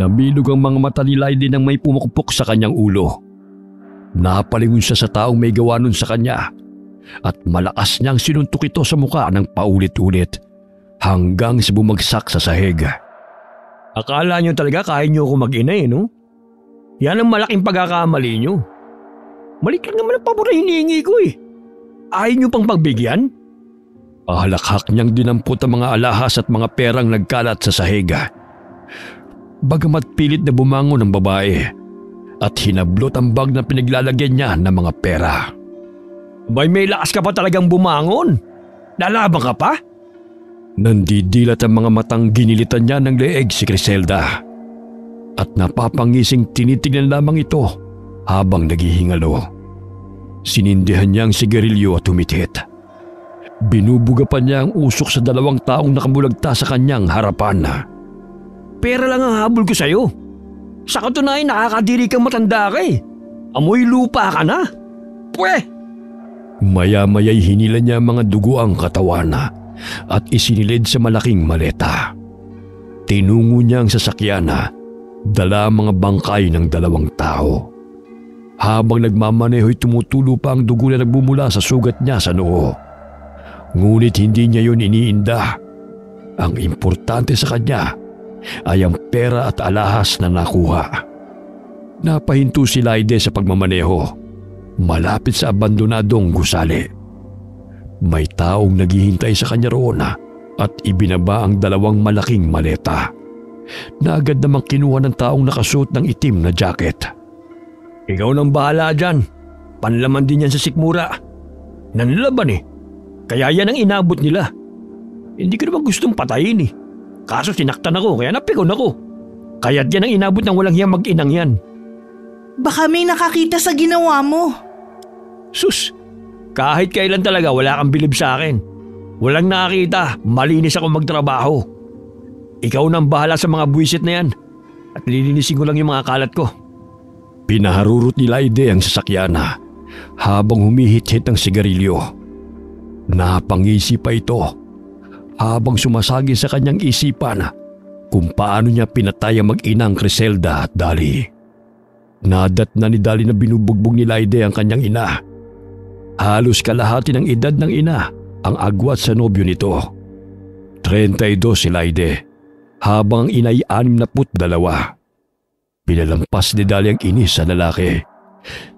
Namilog ang mga mata ni Leyden nang may pumukpok sa kanyang ulo. Napalingon siya sa taong may gawa nun sa kanya at malakas niyang sinuntok ito sa mukha ng paulit-ulit hanggang sa bumagsak sa sahig. Akala niyo talaga kaya niyo ako mag-ina no? Yan ang malaking pagkakamali niyo. Maliit lang naman ang pabor na hinihingi ko Ayaw niyo pang pagbigyan? Halakhak niyang dinampot ang mga alahas at mga perang nagkalat sa sahig. Bagamat pilit na bumangon ang babae at hinablot ang bag na pinaglalagyan niya ng mga pera. Bay, may lakas ka pa talagang bumangon? Lalaban ka pa? Nandidilat ang mga matang ginilitan niya ng leeg si Criselda at napapangising tinitignan lamang ito habang naghihingalo. Sinindihan niya ang sigarilyo at humithit. Binubuga pa niya ang usok sa 2 taong nakabulagta sa kanyang harapan. Pera lang ang habol ko sa'yo. Sa katunayan nakakadiri kang matanda ka Amoy lupa ka na. Pwe! Maya-maya'y hinila niya ang mga dugo ang katawan at isinilid sa malaking maleta. Tinungo niya ang sasakyan dala ang mga bangkay ng 2 tao. Habang nagmamaneho'y tumutulo pa ang dugo na nagbumula sa sugat niya sa noo. Ngunit hindi niya yun iniinda. Ang importante sa kanya ay ang pera at alahas na nakuha. Napahinto si Leyden sa pagmamaneho, malapit sa abandonadong gusali. May taong naghihintay sa kanya roon at ibinaba ang 2 malaking maleta na agad namang kinuha ng taong nakasuot ng itim na jacket. Ikaw nang bahala dyan. Panlaman din yan sa sikmura. Nanlaban Kaya yan ang inabot nila. Hindi ko naman gustong patayin Kaso sinaktan ako kaya napikon ako. Kaya't yan ang inabot ng walang hiyang mag-inang yan. Baka may nakakita sa ginawa mo. Sus, kahit kailan talaga wala kang bilib sa akin. Walang nakakita, malinis ako magtrabaho. Ikaw nang bahala sa mga buwisit na yan at lilinisin ko lang yung mga kalat ko. Pinaharurot ni Leyden ang sasakyan habang humihit-hit ng sigarilyo. Napangisi pa ito habang sumasagi sa kanyang isipan kung paano niya pinatay ang mag-inang Criselda at Dali. Nadat na ni Dali na binubugbog ni Leyden ang kanyang ina. Halos kalahati ng edad ng ina ang agwat sa nobyo nito. 32 si Leyden habang ang ina'y 62. Pinalampas ni Dali ang inis sa lalaki.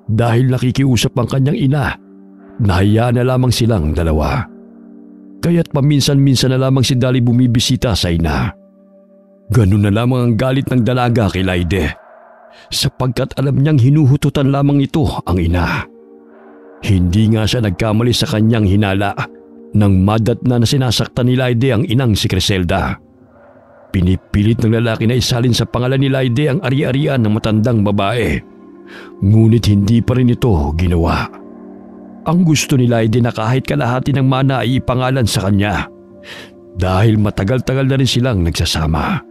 Dahil nakikiusap ang kanyang ina, nahayaan na lamang silang 2. Kaya't paminsan-minsan na lamang si Dali bumibisita sa ina. Ganun na lamang ang galit ng dalaga kay Leyden, sapagkat alam niyang hinuhututan lamang ito ang ina. Hindi nga siya nagkamali sa kanyang hinala nang madatna na sinasaktan ni Leyden ang inang si Criselda. Pinipilit ng lalaki na isalin sa pangalan ni Leyden ang ari-arian ng matandang babae. Ngunit hindi pa rin ito ginawa. Ang gusto ni Leyden na kahit kalahati ng mana ay ipangalan sa kanya dahil matagal-tagal na rin silang nagsasama.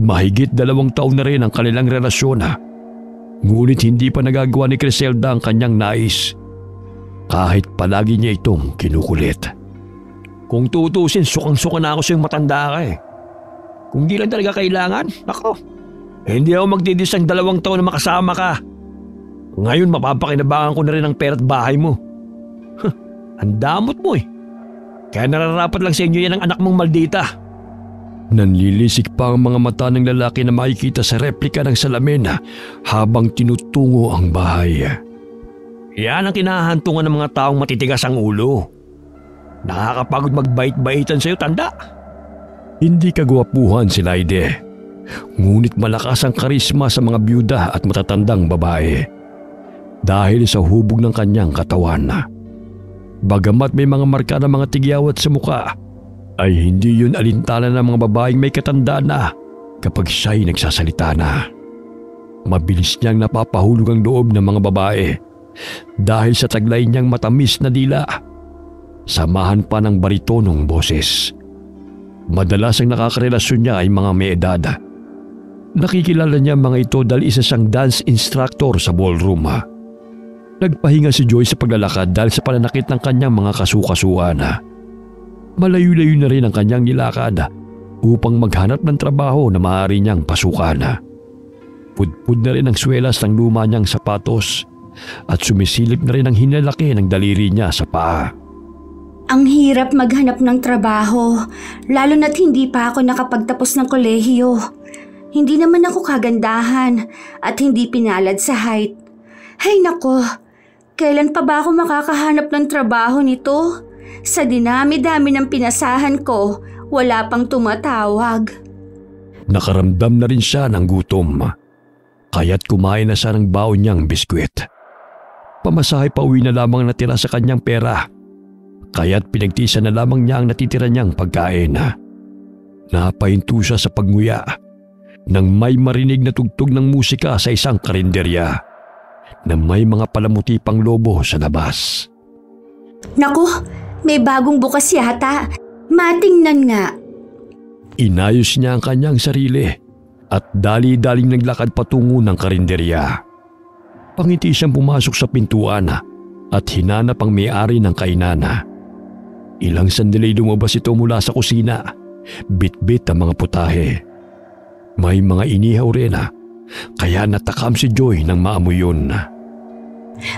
Mahigit 2 taon na rin ang kanilang relasyon ngunit hindi pa nagagawa ni Criselda ang kanyang nais kahit palagi niya itong kinukulit. Kung tutusin, sukang-suka na ako sa yung matanda ka Kung di lang talaga kailangan, nako, hindi ako magdidisang 2 taon na makasama ka. Ngayon mapapakinabangan ko na rin ang pera at bahay mo. Ang damot mo Kaya nararapat lang sa inyo yan ang anak mong maldita. Nanlilisik pa ang mga mata ng lalaki na makikita sa replika ng salamin habang tinutungo ang bahay. Yan ang kinahantungan ng mga taong matitigas ang ulo. Nakakapagod magbait-baitan sa'yo, tanda. Hindi kagwapuhan si Leyden, ngunit malakas ang karisma sa mga byuda at matatandang babae dahil sa hubog ng kanyang katawan. Bagamat may mga marka ng mga tigyawat sa muka, ay hindi yun alintana ng mga babaeng may katandaan na kapag siya'y nagsasalita na. Mabilis niyang napapahulog ang loob ng mga babae dahil sa taglay niyang matamis na dila, samahan pa ng baritonong boses. Madalas ang nakakarelasyon niya ay mga may edad. Nakikilala niya mga ito dahil isa siyang dance instructor sa ballroom. Nagpahinga si Joy sa paglalakad dahil sa pananakit ng kanyang mga kasukasuan. Malayo-layo na rin ang kanyang nilakad upang maghanap ng trabaho na maaari niyang pasukan. Pudpud na rin ang swelas ng luma niyang sapatos at sumisilip na rin ang hinalaki ng daliri niya sa paa. Ang hirap maghanap ng trabaho, lalo na't hindi pa ako nakapagtapos ng kolehiyo. Hindi naman ako kagandahan at hindi pinalad sa height. Hay nako, kailan pa ba ako makakahanap ng trabaho nito? Sa dinami-dami ng pinasahan ko, wala pang tumatawag. Nakaramdam na rin siya ng gutom, kaya't kumain na siya ng baon niyang biskwit. Pamasahe pa uwi na lamang natira sa kanyang pera, kaya't pinagtisan na lamang niya ang natitira niyang pagkain. Napahinto siya sa pagnguya nang may marinig na tugtog ng musika sa isang karinderya na may mga palamuti pang lobo sa labas. Naku, may bagong bukas yata. Matingnan nga. Inayos niya ang kanyang sarili at dali-daling naglakad patungo ng karinderya. Pangiti siyang pumasok sa pintuan at hinanap ang may-ari ng kainan. Ilang sandali lumabas ito mula sa kusina, bit-bit ang mga putahe. May mga inihaw rin kaya natakam si Joy nang maamoy yun.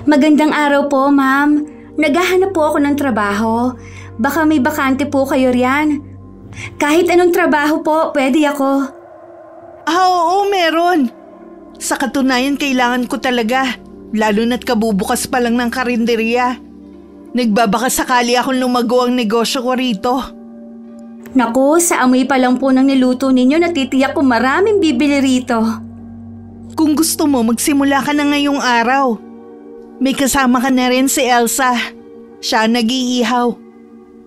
Magandang araw po, ma'am. Naghahanap po ako ng trabaho. Baka may bakante po kayo riyan. Kahit anong trabaho po, pwede ako. Oo, meron. Sa katunayan, kailangan ko talaga. Lalo na't kabubukas pa lang ng karinderya. Nagbabaka sakali akong lumago ang negosyo ko rito. Naku, sa amoy pa lang po ng niluto ninyo, natitiyak ko maraming bibili rito. Kung gusto mo, magsimula ka na ngayong araw. May kasama ka na rin si Elsa. Siya nag-iihaw.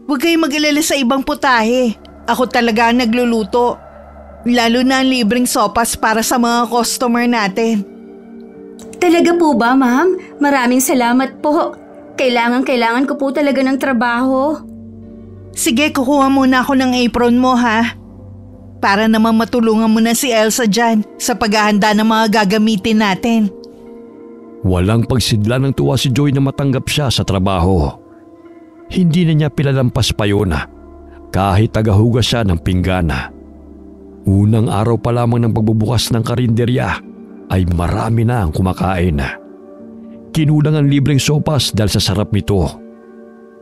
Huwag kayong mag-alala sa ibang putahe. Ako talaga ang nagluluto. Lalo na ang libreng sopas para sa mga customer natin. Talaga po ba, ma'am? Maraming salamat po. Kailangan ko po talaga ng trabaho. Sige, kukuha muna ako ng apron mo ha. Para naman matulungan mo na si Elsa dyan sa paghahanda ng mga gagamitin natin. Walang pagsidla ng tuwa si Joy na matanggap siya sa trabaho. Hindi na niya pinalampas pa yun kahit tagahugas siya ng pinggana. Unang araw pa lamang ng pagbubukas ng karinderya ay marami na ang kumakain. Kinulang ang libreng sopas dahil sa sarap nito.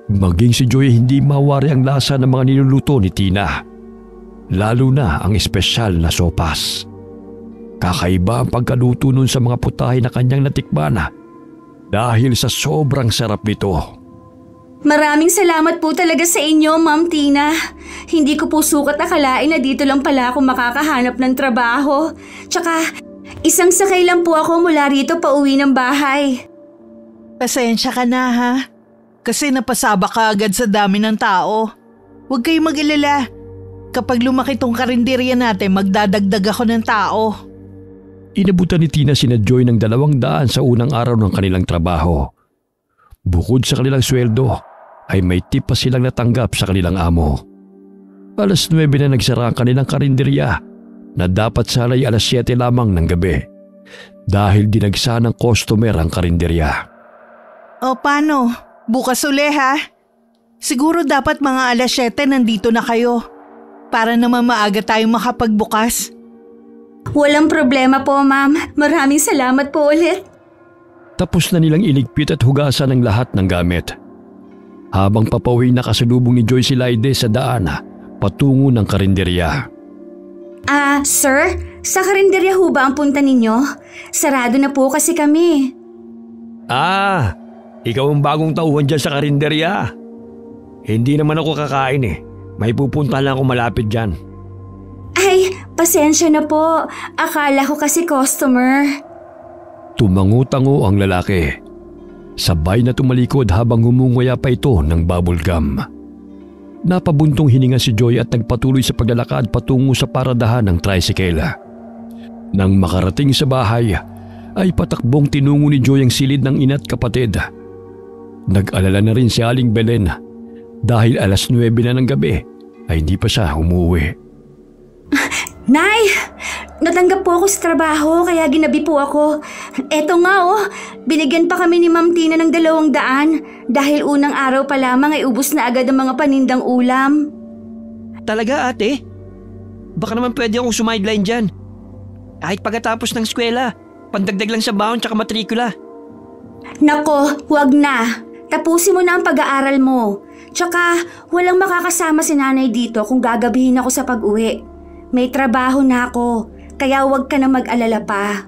Maging si Joy hindi mawari ang lasa ng mga niluluto ni Tina. Lalo na ang espesyal na sopas. Kakaiba ang pagkaluto nun sa mga putahe na kanyang natikman dahil sa sobrang sarap nito. Maraming salamat po talaga sa inyo, Ma'am Tina. Hindi ko po sukat akalain na dito lang pala ako makakahanap ng trabaho. Tsaka, isang sakay lang po ako mula rito pa uwi ng bahay. Pasensya ka na ha. Kasi napasaba ka agad sa dami ng tao. Huwag kayong mag-alala. Kapag lumaki tong karinderya natin, magdadagdag ako ng tao. Inabutan ni Tina sina Joy ng 200 sa unang araw ng kanilang trabaho. Bukod sa kanilang sweldo, ay may tip pa silang natanggap sa kanilang amo. 9:00 na nagsara ang kanilang karinderya na dapat sana'y 7:00 lamang ng gabi dahil dinagsa ng customer ang karinderya. O paano? Bukas uli ha? Siguro dapat mga 7:00 nandito na kayo para naman maaga tayong makapagbukas. Walang problema po, ma'am. Maraming salamat po ulit. Tapos na nilang iligpit at hugasan ang lahat ng gamit. Habang papauwi nakasalubong ni Joy si Laide sa daan patungo ng karinderya. Sir? Sa karinderya ho ba ang punta ninyo? Sarado na po kasi kami. Ikaw ang bagong tauhan dyan sa karinderya. Hindi naman ako kakain May pupunta lang ako malapit dyan. Ay, pasensya na po. Akala ko kasi customer. Tumango-tango ang lalaki. Sabay na tumalikod habang humunguya pa ito ng bubble gum. Napabuntong hininga si Joy at nagpatuloy sa paglalakad patungo sa paradahan ng tricycle. Nang makarating sa bahay, ay patakbong tinungo ni Joy ang silid ng ina't kapatid. Nag-alala na rin si Aling Belen dahil 9:00 na ng gabi ay hindi pa siya umuwi. Nay! Natanggap po ako sa trabaho kaya ginabi po ako. Eto nga binigyan pa kami ni Ma'am Tina ng 200 dahil unang araw pa lamang ay ubos na agad ang mga panindang ulam. Talaga ate? Baka naman pwede akong sumideline dyan. Kahit pagkatapos ng eskwela, pandagdag lang sa baon tsaka matrikula. Nako, huwag na. Tapusin mo na ang pag-aaral mo. Tsaka, walang makakasama si nanay dito kung gagabihin ako sa pag-uwi. May trabaho na ako, kaya huwag ka na mag-alala pa.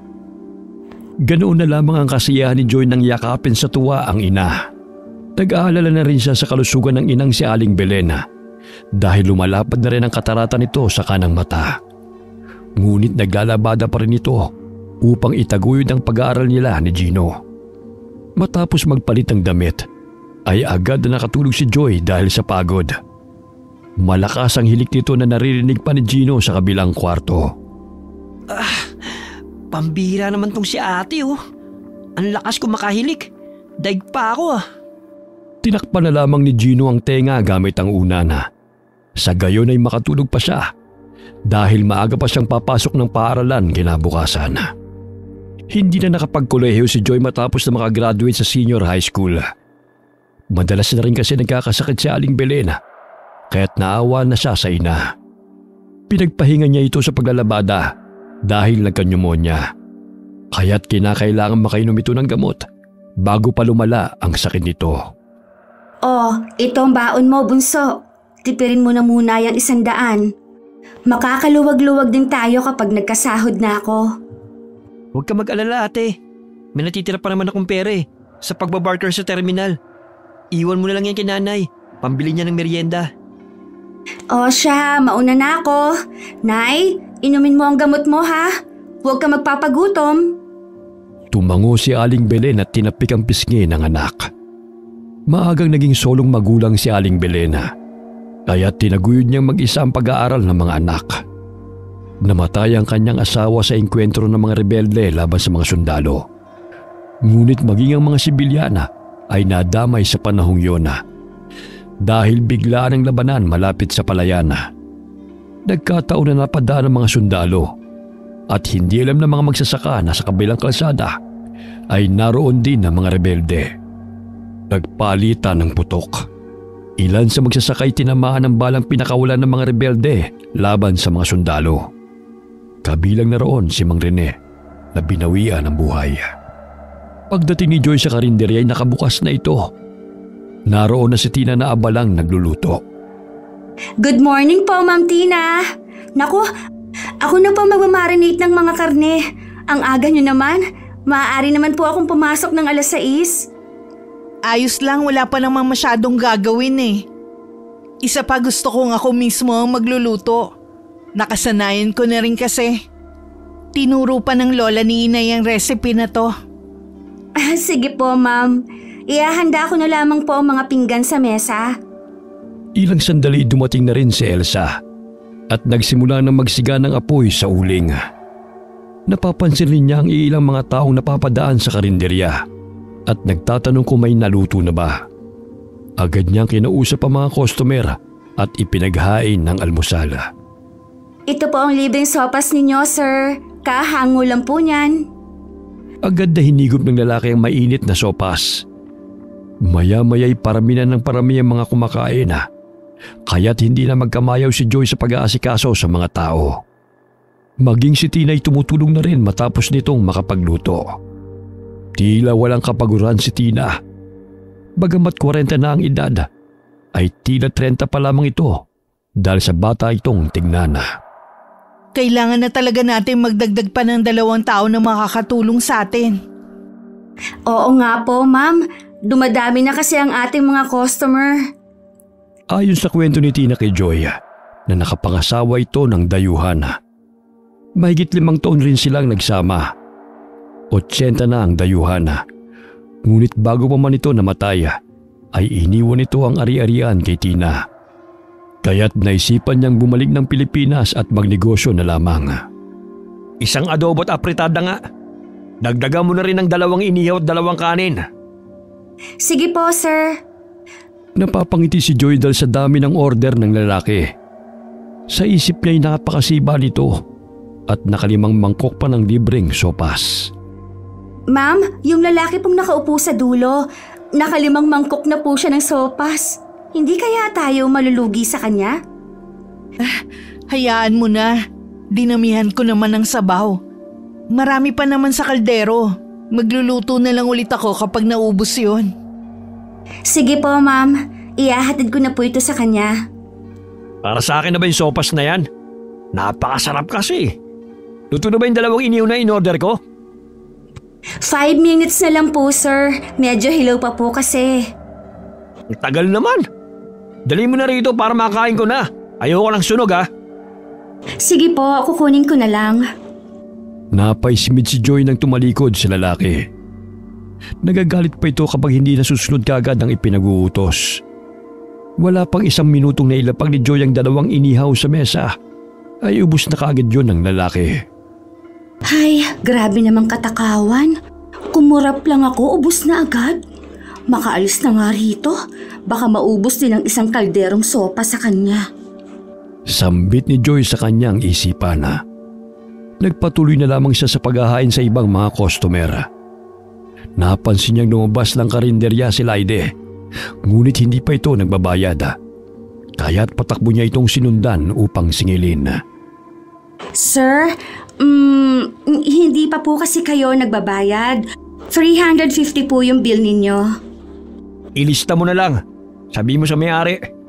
Ganoon na lamang ang kasiyahan ni Joy nang yakapin sa tuwa ang ina. Nag-aalala na rin siya sa kalusugan ng inang si Aling Belena dahil lumalapad na rin ang katarata nito sa kanang mata. Ngunit naglalabada pa rin ito upang itaguyod ang pag-aaral nila ni Gino. Matapos magpalit ng damit, ay agad na nakatulog si Joy dahil sa pagod. Malakas ang hilik nito na naririnig pa ni Gino sa kabilang kwarto. Pambihira naman tong si ate oh. Ang lakas ko makahilik. Daig pa ako ah. Tinakpan na lamang ni Gino ang tenga gamit ang unana. Sa gayon ay makatulog pa siya dahil maaga pa siyang papasok ng paaralan kinabukasan. Hindi na nakapagkolehiyo si Joy matapos na makagraduate sa senior high school. Madalas na rin kasi nagkakasakit si Aling Belena kaya't naawa na siya sa ina. Pinagpahinga niya ito sa paglalabada dahil nagka-pneumonia. Kaya't kinakailangan makainom ito ng gamot bago pa lumala ang sakit nito. Oh, ito ang baon mo, bunso. Tipirin mo na muna yung 100. Makakaluwag-luwag din tayo kapag nagkasahod na ako. Huwag ka mag-alala ate. May natitira pa naman akong pera sa pagbabarter sa terminal. Iwan mo na lang yan kay nanay. Pambili niya ng merienda. O siya, mauna na ako. Nay, inumin mo ang gamot mo ha. Huwag ka magpapagutom. Tumango si Aling Belen at tinapik ang pisngi ng anak. Maagang naging solong magulang si Aling Belena, kaya tinaguyod niyang mag-isa ang pag-aaral ng mga anak. Namatay ang kanyang asawa sa engkwentro ng mga rebelde laban sa mga sundalo. Ngunit maging ang mga sibilyana ay nadamay sa panahong yun dahil biglaan ang labanan malapit sa palayan. Nagkataon na napadaan ang mga sundalo at hindi alam ng mga magsasaka na sa kabilang kalsada ay naroon din ang mga rebelde. Nagpalitan ng putok. Ilan sa magsasakay tinamaan ng balang pinakawalan ng mga rebelde laban sa mga sundalo. Kabilang na roon si Mang Rene na binawian ng buhay. Pagdating ni Joy sa karinderya ay nakabukas na ito. Naroon na si Tina na abalang nagluluto. Good morning po, Ma'am Tina. Naku, ako na po magmamarinate ng mga karne. Ang aga nyo naman. Maaari naman po akong pumasok ng 6:00. Ayos lang, wala pa namang masyadong gagawin eh. Isa pa gusto kong ako mismo ang magluluto. Nakasanayan ko na rin kasi. Tinuro pa ng lola ni Inay ang recipe na to. Sige po, Ma'am. Ihahanda ko na lamang po ang mga pinggan sa mesa. Ilang sandali dumating na rin si Elsa at nagsimula na magsiga ng apoy sa uling. Napapansin rin niya ang ilang mga taong napapadaan sa karinderya at nagtatanong kung may naluto na ba. Agad niyang kinausap ang mga customer at ipinaghain ng almusal. Ito po ang libreng sopas ninyo, sir. Kahango lang po niyan. Agad na hinigop ng lalaki ang mainit na sopas. Maya-maya'y parami na ng parami ang mga kumakain kaya't hindi na magkamayaw si Joy sa pag-aasikaso sa mga tao. Maging si Tina'y tumutulong na rin matapos nitong makapagluto. Tila walang kapaguran si Tina. Bagamat 40 na ang edad, ay tila 30 pa lamang ito dahil sa bata itong tignan. Kailangan na talaga natin magdagdag pa ng 2 tao na makakatulong sa atin. Oo nga po, Ma'am. Dumadami na kasi ang ating mga customer. Ayon sa kwento ni Tina kay Joy, na nakapangasawa ito ng dayuhan. Mahigit 5 taon rin silang nagsama. 80 na ang dayuhan. Ngunit bago pa man ito namatay, ay iniwan ito ang ari-arian kay Tina. Kaya't naisipan niyang bumalik ng Pilipinas at magnegosyo na lamang. Isang adobo at apritada nga. Dagdagan mo na rin ng 2 inihaw at 2 kanin. Sige po, sir. Napapangiti si Joy dahil sa dami ng order ng lalaki. Sa isip niya ay napakasiba nito at nakalimang mangkok pa ng libreng sopas. Ma'am, yung lalaki pong nakaupo sa dulo, nakalimang mangkok na po siya ng sopas. Hindi kaya tayo malulugi sa kanya? Hayaan mo na. Dinamihan ko naman ng sabaw. Marami pa naman sa kaldero. Magluluto na lang ulit ako kapag naubos yon. Sige po, ma'am. Ihahatid ko na po ito sa kanya. Para sa akin na ba yung sopas na yan? Napakasarap kasi. Luto na ba yung dalawang inihaw na in-order ko? 5 minutes na lang po, sir. Medyo hilaw pa po kasi. Ang tagal naman. Dali mo na rito para makain ko na. Ayoko lang sunog ha. Sige po, kukunin ko na lang. Napaisimid si Joy nang tumalikod sa lalaki. Nagagalit pa ito kapag hindi nasusunod kaagad ang ipinag-uutos. Wala pang 1 minutong nailapag ni Joy ang dalawang inihaw sa mesa. Ay ubos na kaagad yun ng lalaki. Ay, grabe namang katakawan. Kumurap lang ako, ubos na agad. Makaalis na nga rito. Baka maubos din ang isang kalderong sopa sa kanya. Sambit ni Joy sa kanyang isipan na. Nagpatuloy na lamang siya sa paghahain sa ibang mga customer. Napansin niyang lumabas ng karinderya si Laide. Ngunit hindi pa ito nagbabayad. Kaya't patakbo niya itong sinundan upang singilin. Sir, hindi pa po kasi kayo nagbabayad. 350 po yung bill ninyo. Ilista mo na lang. Sabi mo sa may-ari.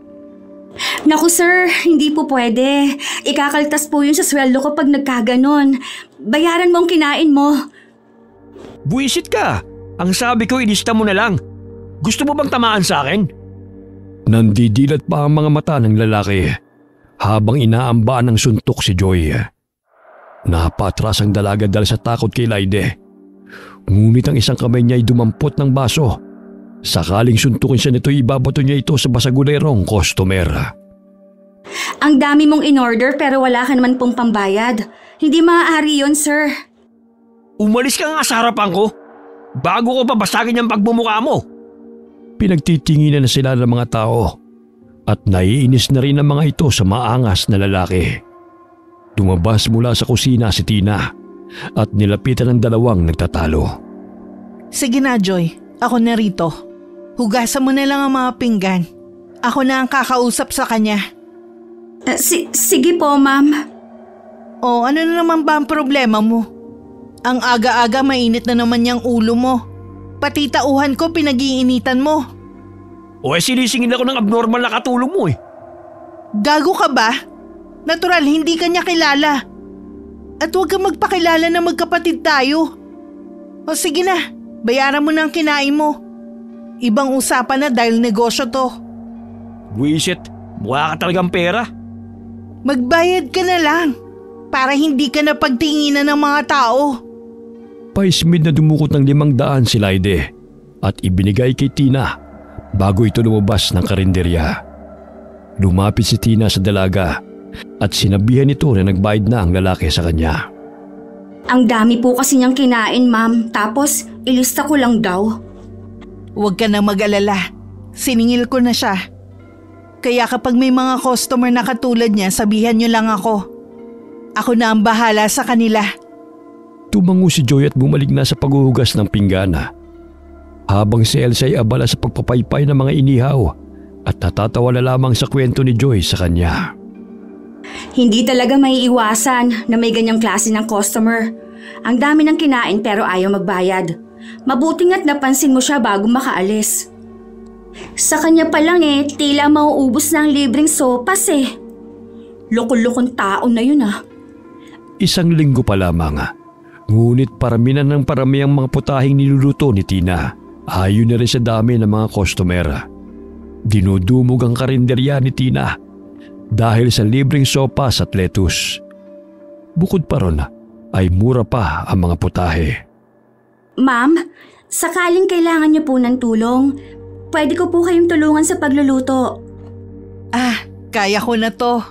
Naku sir, hindi po pwede. Ikakaltas po yun sa sweldo ko pag nagkaganon. Bayaran mo ang kinain mo. Buwisit ka. Ang sabi ko ilista mo na lang. Gusto mo bang tamaan sa akin? Nandidilat pa ang mga mata ng lalaki habang inaambaan ng suntok si Joy. Napatras ang dalaga dahil sa takot kay Laide. Ngunit ang isang kamay niya ay dumampot ng baso. Sakaling suntukin siya nito, ibabato niya ito sa basagulerong customer. Ang dami mong in-order pero wala ka naman pong pambayad. Hindi maaari yun, sir. Umalis ka nga sa harapan ko bago ko pabasagin ang pagmumukha mo. Pinagtitinginan na sila ng mga tao at naiinis na rin ang mga ito sa maangas na lalaki. Lumabas mula sa kusina si Tina at nilapitan ng dalawang nagtatalo. Sige na, Joy. Ako na rito. Hugasan mo na lang ang mga pinggan. Ako na ang kakausap sa kanya. Sige po, ma'am. O ano na naman ba ang problema mo? Ang aga-aga mainit na naman yung ulo mo. Pati tauhan ko pinag-iinitan mo. O sinisingin ako ng abnormal na katulong mo eh. Gago ka ba? Natural, hindi ka niya kilala. At huwag kang magpakilala na magkapatid tayo. O sige na, bayaran mo na ang kinain mo. Ibang usapan na dahil negosyo to. Buisit, mukha ka talagang pera. Magbayad ka na lang para hindi ka na pagtinginan ng mga tao. Paismid na dumukot ng 500 si Laide at ibinigay kay Tina bago ito lumabas ng karinderya. Lumapit si Tina sa dalaga at sinabihan ito na nagbayad na ang lalaki sa kanya. Ang dami po kasi niyang kinain, ma'am. Tapos, ilista ko lang daw. Huwag ka na mag-alala. Siningil ko na siya. Kaya kapag may mga customer na katulad niya, sabihan niyo lang ako. Ako na ang bahala sa kanila. Tumango si Joy at bumalik na sa paghuhugas ng pinggana. Habang si Elsa ay abala sa pagpapaypay ng mga inihaw at natatawa na lamang sa kwento ni Joy sa kanya. Hindi talaga may iwasan na may ganyang klase ng customer. Ang dami ng kinain pero ayaw magbayad. Mabuting at napansin mo siya bago makaalis. Sa kanya pa lang tila mauubos na ang libreng sopas Loko-lokong tao na yun 1 linggo pa lamang. Ngunit parami na ng parami ang mga putahing niluluto ni Tina. Ayon na rin sa dami ng mga customer. Dinudumog ang karinderya ni Tina dahil sa libreng sopas at lettuce. Bukod pa ron ay mura pa ang mga putahe. Ma'am, sakaling kailangan niyo po ng tulong, pwede ko po kayong tulungan sa pagluluto. Kaya ko na to.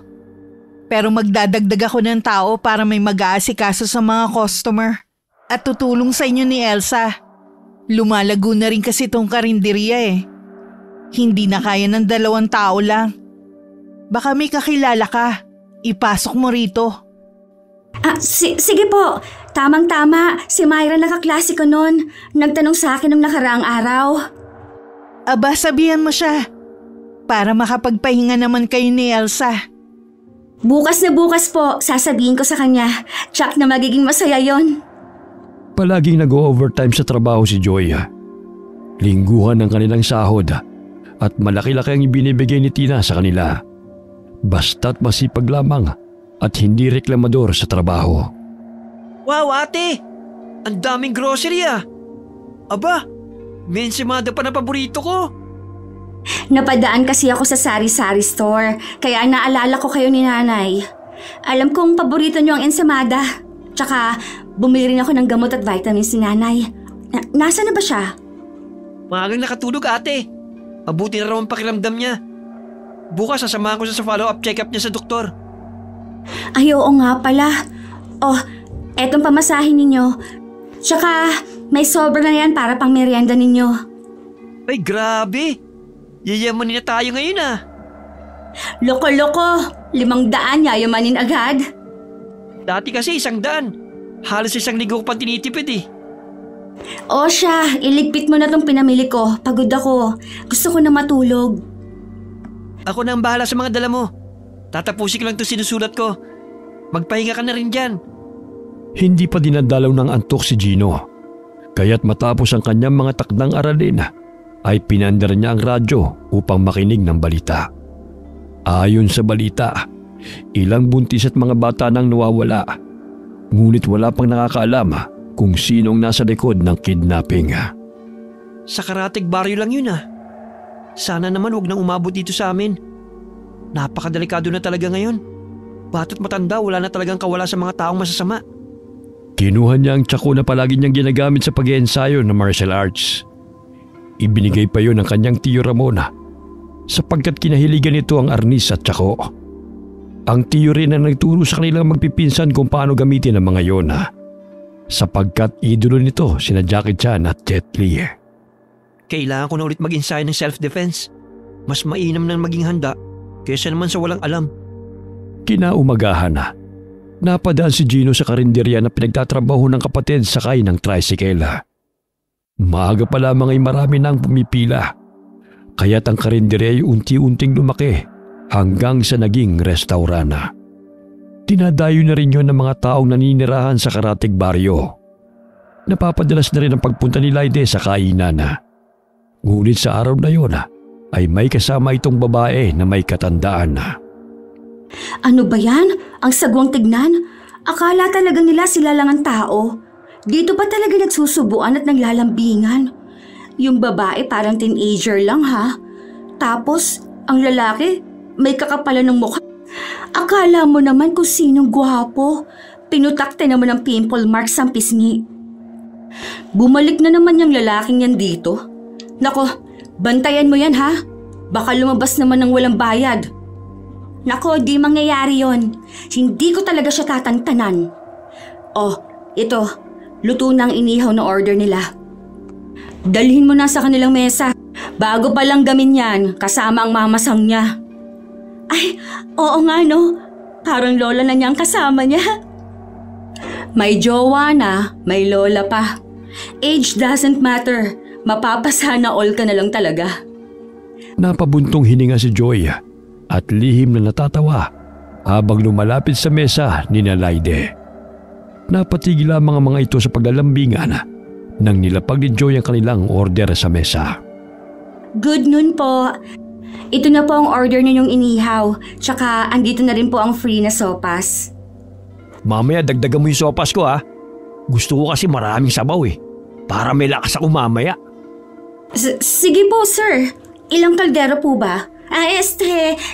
Pero magdadagdag ako ng tao para may mag-aasikaso sa mga customer. At tutulong sa inyo ni Elsa. Lumalago na rin kasi tong karinderya Hindi na kaya ng 2 tao lang. Baka may kakilala ka. Ipasok mo rito. Sige po. Tamang-tama. Si Myra nakaklase ko nun. Nagtanong sa akin nung nakaraang araw. Aba, sabihan mo siya. Para makapagpahinga naman kayo ni Elsa. Bukas na bukas po, sasabihin ko sa kanya. Tsak na magiging masaya yon. Palaging nag-overtime sa trabaho si Joy. Lingguhan ng kanilang sahod at malaki-laki ang ibinibigay ni Tina sa kanila. Basta't masipag lamang at hindi reklamador sa trabaho. Wow ate! Ang daming grocery ah! Aba, may ensimada pa na paborito ko. Napadaan kasi ako sa sari-sari store, kaya naalala ko kayo ni nanay. Alam kong paborito niyo ang ensamada. Tsaka bumili rin ako ng gamot at vitamins ni nanay. Nasa na ba siya? Maagang nakatulog ate. Mabuti na raw ang pakiramdam niya. Bukas sasamahan ko siya sa follow-up check-up niya sa doktor. Ay oo nga pala. Oh, etong pamasahin ninyo. Tsaka may sobra na yan para pang merienda ninyo. Ay grabe! Yayamanin na tayo ngayon ah. Loko-loko, 500 yayamanin agad. Dati kasi 100. Halos 1 linggo ko pang tinitipid eh. O siya, iligpit mo na tong pinamili ko. Pagod ako. Gusto ko na matulog. Ako na ang bahala sa mga dala mo. Tatapusin ko lang itong sinusulat ko. Magpahinga ka na rin dyan. Hindi pa dinadalaw ng antok si Gino. Kaya't matapos ang kanyang mga takdang aralin, ay pinandar niya ang radyo upang makinig ng balita. Ayon sa balita, ilang buntis at mga bata nang nawawala. Ngunit wala pang nakakaalam kung sinong nasa likod ng kidnapping. Sa Karatig Baryo lang yun ah. Sana naman huwag nang umabot dito sa amin. Napakadelikado na talaga ngayon. Bata't matanda, wala na talagang kawala sa mga taong masasama. Kinuha niya ang tsako na palagi niyang ginagamit sa pag-iensayo ng martial arts. Ibinigay pa yun ng kanyang tiyo Ramona sapagkat kinahiligan nito ang arnis at tsako. Ang tiyo rin ang nagturo sa kanilang magpipinsan kung paano gamitin ang mga yon sapagkat idolo nito sina Jackie Chan at Jet Li. Kailangan ko na ulit mag-ensayo ng self-defense. Mas mainam na maging handa kaysa naman sa walang alam. Kinaumagahan na. Napadaan si Gino sa karinderya na pinagtatrabaho ng kapatid sakay ng tricycle. Maaga pa lamang ay marami nang pumipila. Kaya't ang karinderya ay unti-unting lumaki hanggang sa naging restaurana. Dinadayo na rin yun ng mga taong naninirahan sa Karatig Baryo. Napapadalas na rin ang pagpunta ni Laide sa kainan. Ngunit sa araw na yun ay may kasama itong babae na may katandaan. Ano ba yan? Ang sagwang tignan? Akala talaga nila sila lang ang tao. Dito pa talaga nagsusubuan at naglalambingan. Yung babae parang teenager lang ha. Tapos, ang lalaki may kakapalan ng mukha. Akala mo naman kung sinong gwapo. Pinutakte naman ang pimple marks ang pisngi. Bumalik na naman yung lalaking yan dito. Nako, bantayan mo yan ha. Baka lumabas naman ng walang bayad. Nako, di mangyayari yon. Hindi ko talaga siya tatantanan. Oh, ito. Luto na ang inihaw na order nila. Dalhin mo na sa kanilang mesa. Bago pa lang gamin yan, kasama ang mamasang niya. Ay, oo nga no. Parang lola na niya ang kasama niya. May jowa na, may lola pa. Age doesn't matter. Mapapasana all ka na lang talaga. Napabuntong hininga si Joy at lihim na natatawa habang lumalapit sa mesa ni Laide. Napatigil lamang ang mga ito sa paglalambingan nang nilapag ni Joy ang kanilang order sa mesa. Good noon po. Ito na po ang order ninyong inihaw. Tsaka andito na rin po ang free na sopas. Mamaya dagdagan mo yung sopas ko ha. Gusto ko kasi maraming sabaw para may lakas ako mamaya. Sige po sir. Ilang kaldero po ba?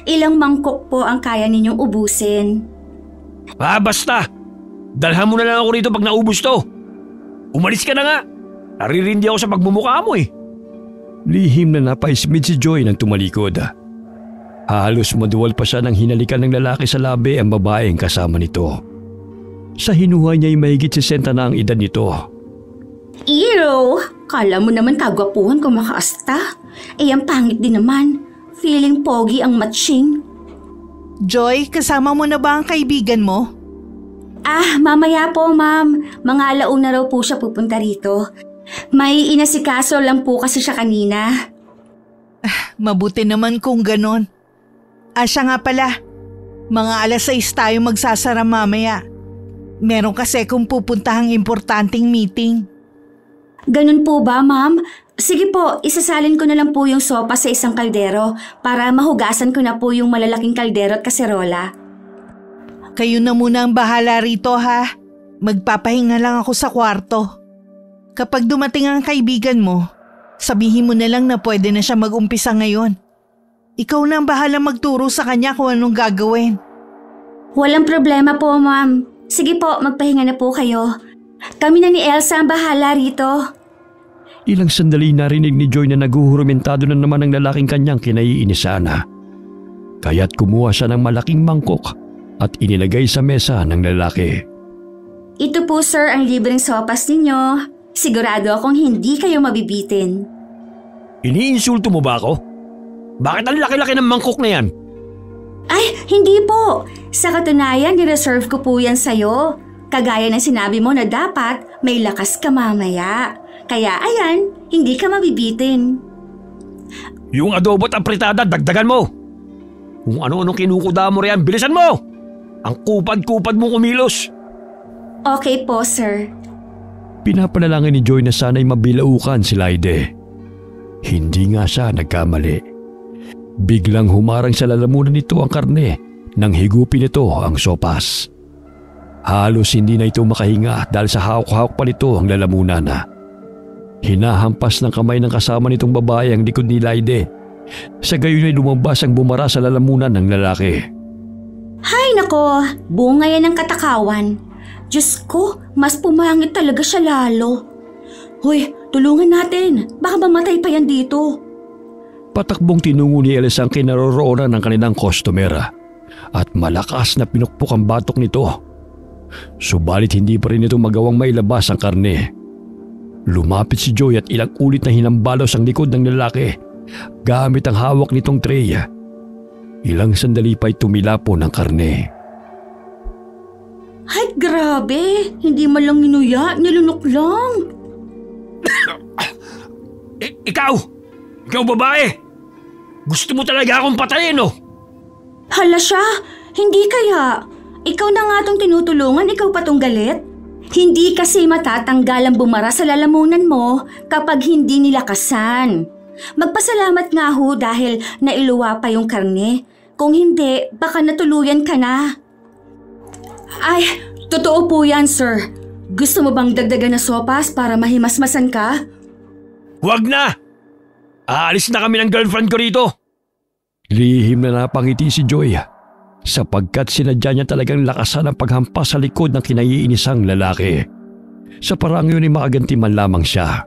Ilang mangkok po ang kaya ninyong ubusin? Basta! Dalhan mo na lang ako rito pag naubos to. Umalis ka na nga. Naririndi ako sa pagmumukha mo Lihim na napaismid si Joy nang tumalikod. Halos maduwal pa siya nang hinalikan ng lalaki sa labi ang babaeng kasama nito. Sa hinuha niya ay mahigit 60 na ang edad nito. Ew! Kala mo naman kagwapuhan kung makaasta. Ang pangit din naman. Feeling pogi ang matching. Joy, kasama mo na ba ang kaibigan mo? Mamaya po ma'am. Mga alauna raw po siya pupunta rito. May inasikaso lang po kasi siya kanina. Mabuti naman kung ganon. Siya nga pala. Mga 6:00 tayo magsasara mamaya. Meron kasi kung pupuntahang importanteng meeting. Ganun po ba, ma'am? Sige po, isasalin ko na lang po yung sopa sa isang kaldero para mahugasan ko na po yung malalaking kaldero at kaserola. Kayo na muna ang bahala rito ha. Magpapahinga lang ako sa kwarto. Kapag dumating ang kaibigan mo, sabihin mo na lang na pwede na siya mag-umpisa ngayon. Ikaw na ang bahala magturo sa kanya kung anong gagawin. Walang problema po, ma'am. Sige po, magpahinga na po kayo. Kami na ni Elsa ang bahala rito. Ilang sandali narinig ni Joy na naguhurumentado na naman ang lalaking kanyang kinaiinisan. Kaya't kumuha siya ng malaking mangkok at inilagay sa mesa ng lalaki. Ito po, sir, ang libreng sopas ninyo. Sigurado akong hindi kayo mabibitin. Iniinsulto mo ba ako? Bakit ang laki-laki ng mangkok na yan? Ay, hindi po. Sa katunayan, nireserve ko po yan sa'yo. Kagaya ng sinabi mo na dapat may lakas ka mamaya. Kaya ayan, hindi ka mabibitin. Yung adobo at apritada, dagdagan mo! Kung ano-anong kinukuda mo riyan, bilisan mo! Ang kupad-kupad mong kumilos! Okay po, sir. Pinapanalangin ni Joy na sana'y mabilaukan si Laide. Hindi nga siya nagkamali. Biglang humarang sa lalamunan nito ang karne nang higupin nito ang sopas. Halos hindi na ito makahinga dahil sa hawak-hawak pa nito ang lalamunan. Hinahampas ng kamay ng kasama nitong babae ang likod ni Laide. Sa gayon ay lumabas ang bumara sa lalamunan ng lalaki. Hay nako, bunga yan ng katakawan. Diyos ko, mas pumangit talaga siya lalo. Hoy, tulungan natin. Baka mamatay pa yan dito. Patakbong tinungo ni Elsa ang kinaroroonan ng kanilang customer at malakas na pinukpok ang batok nito. Subalit hindi pa rin ito magawang mailabas ang karne. Lumapit si Joy at ilang ulit na hinambalos ang likod ng lalaki gamit ang hawak nitong tray. Ilang sandali pa'y tumilapon ang karne. Ay, grabe. Hindi man lang inuya, nilunok lang. Ikaw! Ikaw babae! Gusto mo talaga akong patayin, no? Hala siya, hindi kaya. Ikaw na nga tong tinutulungan, ikaw pa tong galit? Hindi kasi matatanggal ang bumara sa lalamunan mo kapag hindi nilakasan. Magpasalamat nga ho dahil nailuwa pa yung karne. Kung hindi, baka natuluyan ka na. Ay, totoo po yan, sir. Gusto mo bang dagdagan na sopas para mahimasmasan ka? Huwag na! Aalis na kami ng girlfriend ko rito! Lihim na napangiti si Joy sapagkat sinadya niya talagang lakasan ang paghampas sa likod ng kinaiinisang lalaki. Sa parang yun ay makaganti man lamang siya.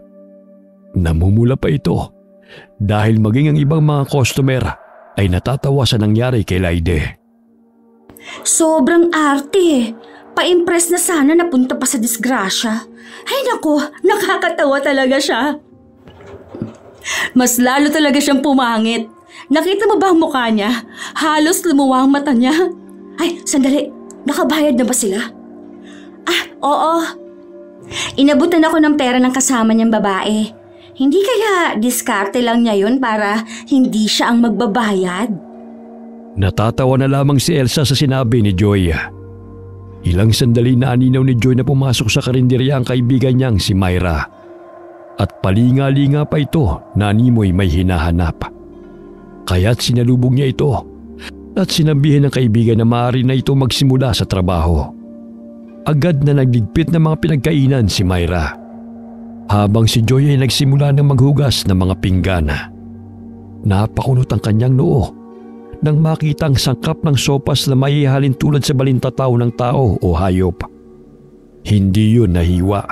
Namumula pa ito dahil maging ang ibang mga customer ay natatawa sa nangyari kay Laide. Sobrang arte. Pa-impress na sana napunta pa sa disgrasya. Ay nako, nakakatawa talaga siya. Mas lalo talaga siyang pumangit. Nakita mo ba ang mukha niya? Halos lumuwa ang mata niya. Ay, sandali. Nakabayad na ba sila? Ah, oo. Inabutan ako ng pera ng kasama niyang babae. Hindi kaya diskarte lang niya yun para hindi siya ang magbabayad? Natatawa na lamang si Elsa sa sinabi ni Joy. Ilang sandali na aninaw ni Joy na pumasok sa karinderya ang kaibigan niyang si Myra. At palinga-linga pa ito na animoy may hinahanap. Kaya't sinalubong niya ito at sinabihan ng kaibigan na maaari na ito magsimula sa trabaho. Agad na nagligpit ng mga pinagkainan si Myra. Habang si Joy ay nagsimula ng maghugas ng mga pinggan. Napakunot ang kanyang noo nang makita ang sangkap ng sopas na maihalin tulad sa balintataw ng tao o hayop. Hindi yun nahiwa.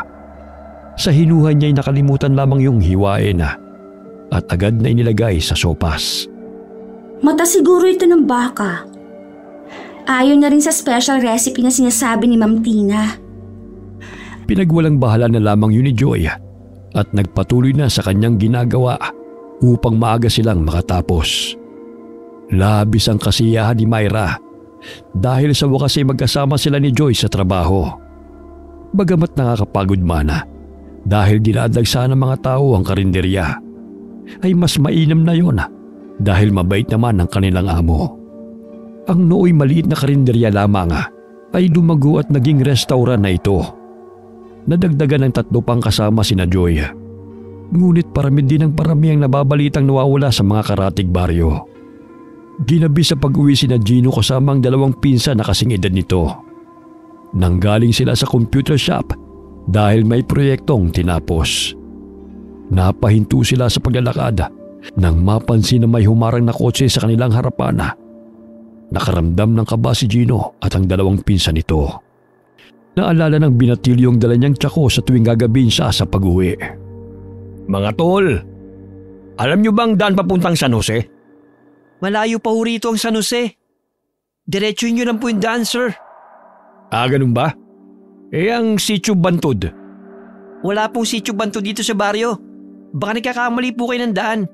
Sa hinuhan niya ay nakalimutan lamang yung hiwain at agad na inilagay sa sopas. Mata siguro ito ng baka. Ayon na rin sa special recipe na sinasabi ni Ma'am Tina. Pinagwalang bahala na lamang yun ni Joy at nagpatuloy na sa kanyang ginagawa upang maaga silang makatapos. Labis ang kasiyahan ni Myra dahil sa wakas ay magkasama sila ni Joy sa trabaho. Bagamat nakakapagod man dahil dinadagsa ng mga tao ang karinderya, ay mas mainam na yon dahil mabait naman ang kanilang amo. Ang nooy maliit na karinderya lamang ay lumago at naging restaurant na ito. Nadagdagan ng 3 pang kasama sina Joy. Ngunit parami din ang parami ang nababalitang nawawala sa mga karatig baryo. Ginabi sa pag-uwi sina Gino kasama ang 2 pinsan na kasing edad nito. Nanggaling sila sa computer shop dahil may proyektong tinapos. Napahinto sila sa paglalakad nang mapansin na may humarang na kotse sa kanilang harapan. Nakaramdam ng kaba si Gino at ang 2 pinsan nito. Naalala ng binatilyong dala niyang tsako sa tuwing gagabihin siya sa pag-uwi. Mga tol, alam niyo bang daan papuntang San Jose? Malayo pa ho rito ang San Jose. Diretso nyo lang po yung daan, sir. Ganun ba? Ang Sitio Bantod. Wala pong sitio banto dito sa baryo. Baka nagkakamali po kayo ng daan.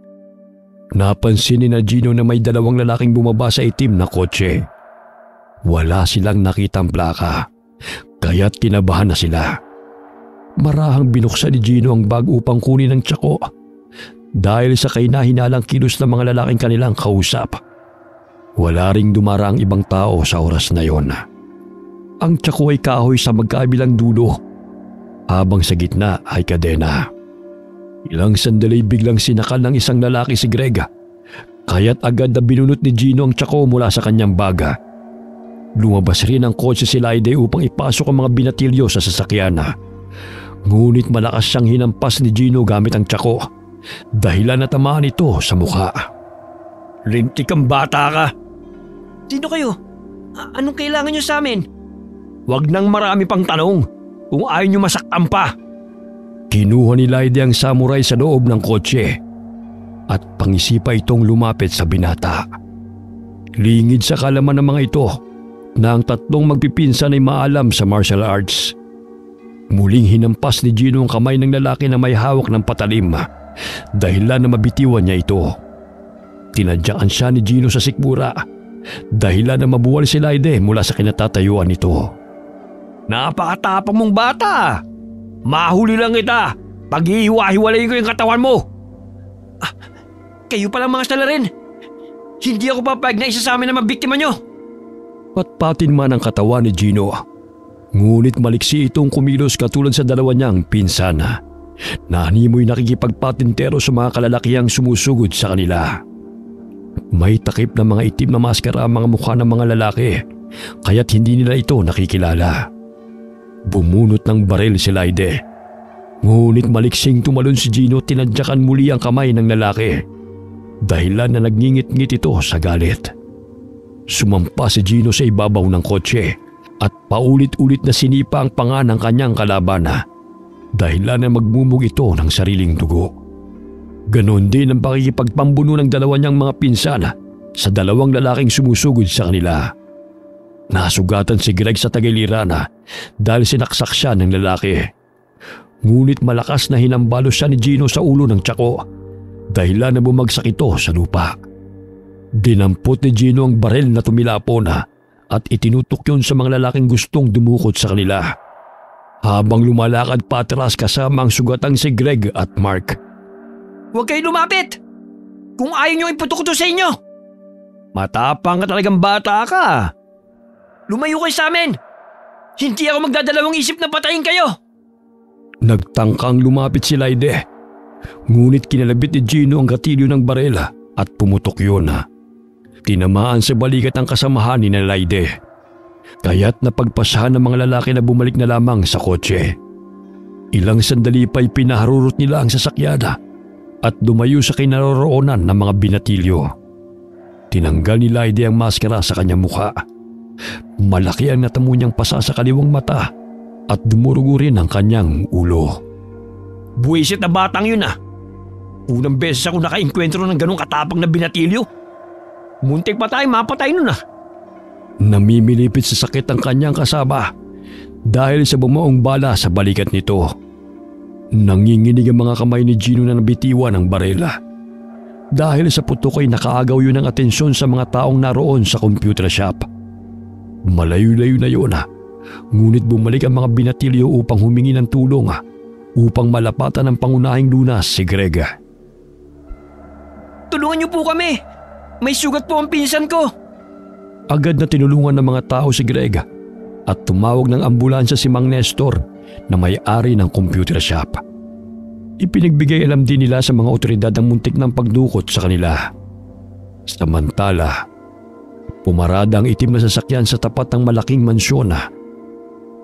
Napansin ni na Gino na may 2 lalaking bumaba sa itim na kotse. Wala silang nakitang plaka, kaya't kinabahan na sila. Marahang binuksan ni Gino ang bag upang kunin ang tsako dahil sa kahinahinalang kilos ng mga lalaking kanilang kausap. Wala ring dumaraang ibang tao sa oras na yon. Ang tsako ay kahoy sa magkabilang dulo, habang sa gitna ay kadena. Ilang sandali biglang sinakal ng isang lalaki si Greg, kaya't agad na binunot ni Gino ang tsako mula sa kanyang baga. Lumabas rin ang kotse si Laide upang ipasok ang mga binatilyo sa sasakyan. Ngunit malakas siyang hinampas ni Gino gamit ang tsako, dahilan na tamaan ito sa mukha. Lintik kang bata ka. Sino kayo? Anong kailangan nyo sa amin? Huwag nang marami pang tanong kung ayaw nyo masaktan pa. Kinuha ni Laide ang samurai sa loob ng kotse at pangisipa itong lumapit sa binata. Lingid sa kalaman ng mga ito na ang 3 magpipinsan ay maalam sa martial arts. Muling hinampas ni Gino ang kamay ng lalaki na may hawak ng patalim, dahilan na mabitiwan niya ito. Tinadyakan siya ni Gino sa sikmura, dahilan na mabuwal si Laide mula sa kinatatayuan nito. Napakatapang mong bata. Mahuli lang kita pag hihiwa-hiwalayin ko yung katawan mo. Kayo palang mga salarin. Hindi ako papayag na isa sa amin na mabiktima nyo. Patpatin man ang katawan ni Gino, ngunit maliksi itong kumilos katulad sa 2 niyang pinsan. Nanimoy nakikipagpatintero sa mga kalalakihang sumusugod sa kanila. May takip na mga itim na maskara ang mga mukha ng mga lalaki, kaya't hindi nila ito nakikilala. Bumunot ng baril si Laide, ngunit maliksing tumalon si Gino, tinadyakan muli ang kamay ng lalaki, dahilan na nagngingit-ngit ito sa galit. Sumampa si Gino sa ibabaw ng kotse at paulit-ulit na sinipa ang panga ng kanyang kalaban, dahilan na magmumug ito ng sariling dugo. Ganon din ang pakikipagpambuno ng 2 niyang mga pinsan sa 2 lalaking sumusugod sa kanila. Nasugatan si Greg sa tagiliran dahil sinaksak siya ng lalaki. Ngunit malakas na hinambalo siya ni Gino sa ulo ng tsako, dahilan na bumagsak ito sa lupa. Dinampot ni Gino ang baril na tumilapon at itinutok yun sa mga lalaking gustong dumukot sa kanila, habang lumalakad patras kasama ang sugatang si Greg at Mark. Huwag kayo lumapit! Kung ayaw nyo iputok ito sa inyo! Matapang ka talagang bata ka. Lumayo kayo sa amin! Hindi ako magdadalawang isip na patayin kayo! Nagtangkang lumapit si Laide, ngunit kinalabit ni Gino ang gatilyo ng baril at pumutok yun. Tinamaan sa balikat ang kasamahan ni Laide, kaya't napagpasahan ng mga lalaki na bumalik na lamang sa kotse. Ilang sandali pa'y pinaharurot nila ang sasakyan at dumayo sa kinaroroonan ng mga binatilyo. Tinanggal ni Laide ang maskara sa kanyang mukha. Malaki ang natamo niyang pasa sa kaliwang mata at dumurugo rin ang kanyang ulo. Buwisit na batang yun Unang beses ako nakainkwentro ng ganong katapang na binatilyo. Muntik pa tayo mapatay nun Namimilipit sa sakit ang kanyang kasama dahil sa bumuong bala sa balikat nito. Nanginginig ang mga kamay ni Gino na nabitiwan ng barela. Dahil sa putok ay nakaagaw yun ng atensyon sa mga taong naroon sa computer shop. Malayo-layo na yun ngunit bumalik ang mga binatilyo upang humingi ng tulong upang malapatan ng pangunahing lunas si Greg. Tulungan niyo po kami! May sugat po ang pinsan ko! Agad na tinulungan ng mga tao si Greg at tumawag ng ambulansya si Mang Nestor na may-ari ng computer shop. Ipinagbigay alam din nila sa mga otoridad ang muntik ng pagdukot sa kanila. Samantala, pumarada ang itim na sasakyan sa tapat ng malaking mansyon.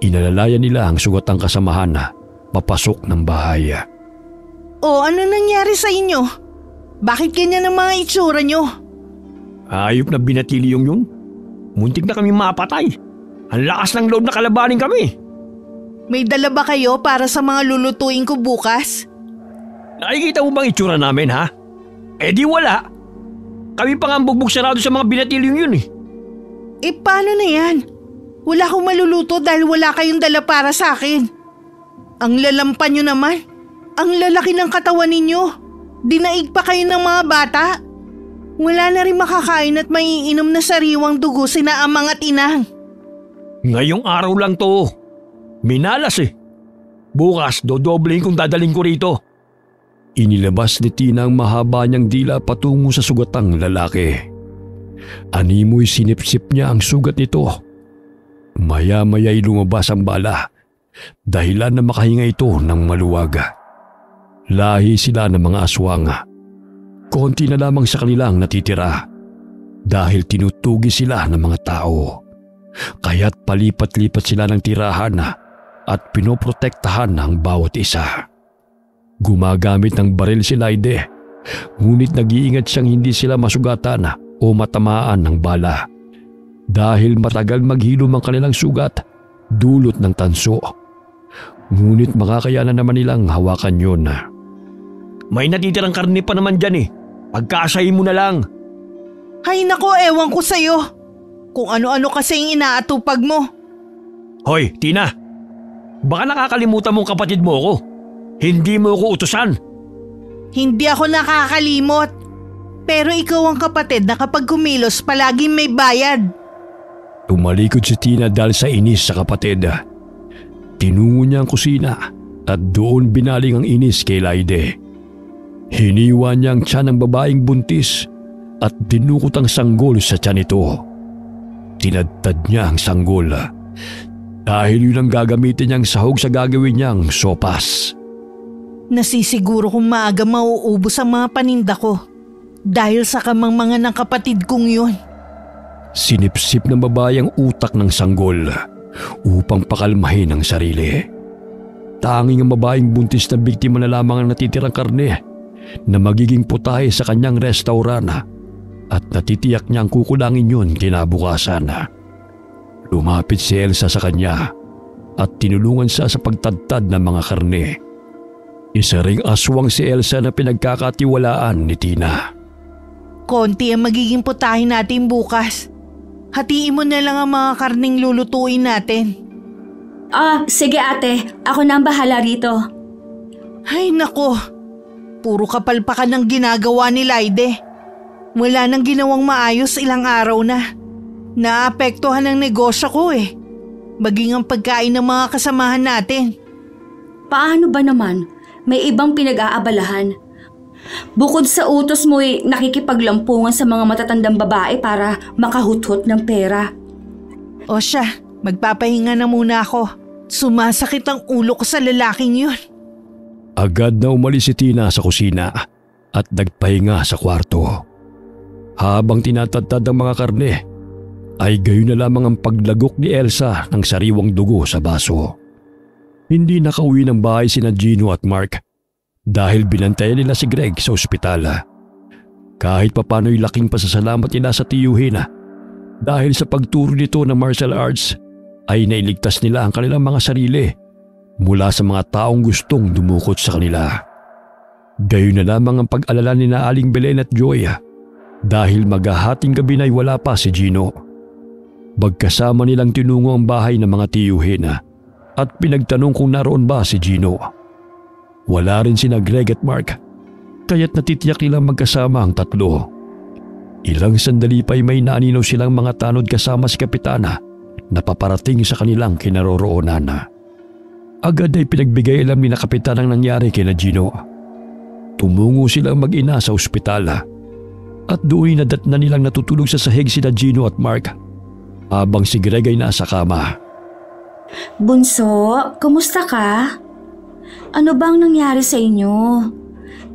Inalalayan nila ang sugatang kasamahan na papasok ng bahay. O ano nangyari sa inyo? Bakit ganyan ang mga itsura nyo? Hayop na binatilyong yun. Muntik na kami mapatay. Ang lakas ng loob na kalabanin kami. May dala ba kayo para sa mga lulutuin ko bukas? Nakikita mo bang itsura namin, ha? Eh di wala. Kami pa nga ang bugbog sarado sa mga binatilyong yun eh. Eh paano na yan? Wala akong maluluto dahil wala kayong dala para sa akin. Ang lalampan nyo naman. Ang lalaki ng katawan ninyo. Dinaig pa kayo ng mga bata. Wala na rin makakain at maiinom na sariwang dugo sina amang at inang. Ngayong araw lang to. Minalas eh. Bukas dodobling kung dadaling ko rito. Inilabas ni Tina ang mahaba niyang dila patungo sa sugatang lalaki. Animoy sinipsip niya ang sugat nito. Maya-maya'y lumabas ang bala. Dahilan na makahinga ito ng maluwag. Lahi sila ng mga aswang. Konti na lamang sa kanilang natitira. Dahil tinutugi sila ng mga tao. Kaya't palipat-lipat sila ng tirahan at pinoprotektahan ng bawat isa. Gumagamit ng baril si Laide, ngunit nag-iingat siyang hindi sila masugatan o matamaan ng bala. Dahil matagal maghilom ang kanilang sugat, dulot ng tanso. Ngunit makakayanan naman nilang hawakan yun. May natitirang karne pa naman dyan eh. Pagkaasahin mo na lang. Hay nako, ewan ko sa'yo. Kung ano-ano kasi yung inaatupag mo. Hoy, Tina. Baka nakakalimutan mong kapatid mo ako. Hindi mo ako utusan. Hindi ako nakakalimot. Pero ikaw ang kapatid na kapag kumilos palaging may bayad. Tumalikod si Tina dahil sa inis sa kapatid. Tinungo niya ang kusina at doon binaling ang inis kay Laide. Hiniwa niya ang tiyan ng babaeng buntis at dinukot ang sanggol sa tiyan nito. Tinadtad niya ang sanggol dahil yun ang gagamitin niyang sahog sa gagawin niyang sopas. Nasisiguro kung maaga mauubos ang mga paninda ko dahil sa kamangmangan ng kapatid kong yun. Sinipsip ng babae ang utak ng sanggol upang pakalmahin ang sarili. Tanging ang babaeng buntis na biktima na lamang ang natitirang karne na magiging putahe sa kanyang restaurant at natitiyak niyang kukulangin yun kinabukasan. Lumapit si Elsa sa kanya at tinulungan siya sa pagtadtad ng mga karne. Isa ring aswang si Elsa na pinagkakatiwalaan ni Tina. Konti ang magiging putahe natin bukas. Hatiin mo na lang ang mga karning lulutuin natin. Sige ate. Ako na ang bahala rito. Ay nako, puro kapalpakan ang ginagawa ni Laide. Wala nang ginawang maayos ilang araw na. Naapektuhan ang negosyo ko eh. Maging ang pagkain ng mga kasamahan natin. Paano ba naman? May ibang pinag-aabalahan. Bukod sa utos mo'y nakikipaglampungan sa mga matatandang babae para makahuthot ng pera. O siya, magpapahinga na muna ako. Sumasakit ang ulo ko sa lalaking yun. Agad na umalis si Tina sa kusina at nagpahinga sa kwarto. Habang tinatadtad ang mga karne, ay gayon na lamang ang paglagok ni Elsa ng sariwang dugo sa baso. Hindi nakauwi ng bahay sina Gino at Mark dahil binantayan nila si Greg sa ospital. Kahit papano'y laking pasasalamat nila sa tiyuhin dahil sa pagturo nito ng martial arts ay nailigtas nila ang kanilang mga sarili mula sa mga taong gustong dumukot sa kanila. Gayon na lamang ang pag-alala ni na Aling Belen at Joy dahil maghahating gabi na'y wala pa si Gino. Magkasama nilang tinungo ang bahay ng mga tiyuhin at pinagtanong kung naroon ba si Gino. Wala rin sina Greg at Mark, kaya't natitiyak nilang magkasama ang tatlo. Ilang sandali pa'y may naaninaw silang mga tanod kasama si Kapitana na paparating sa kanilang kinaroroonan. Agad ay pinagbigay alam ni na Kapitan ang nangyari kina Gino. Tumungo silang mag-ina sa ospital at doon nadatna nilang natutulog sa sahig sina Gino at Mark habang si Greg ay nasa kama. Bunso, kumusta ka? Ano bang nangyari sa inyo?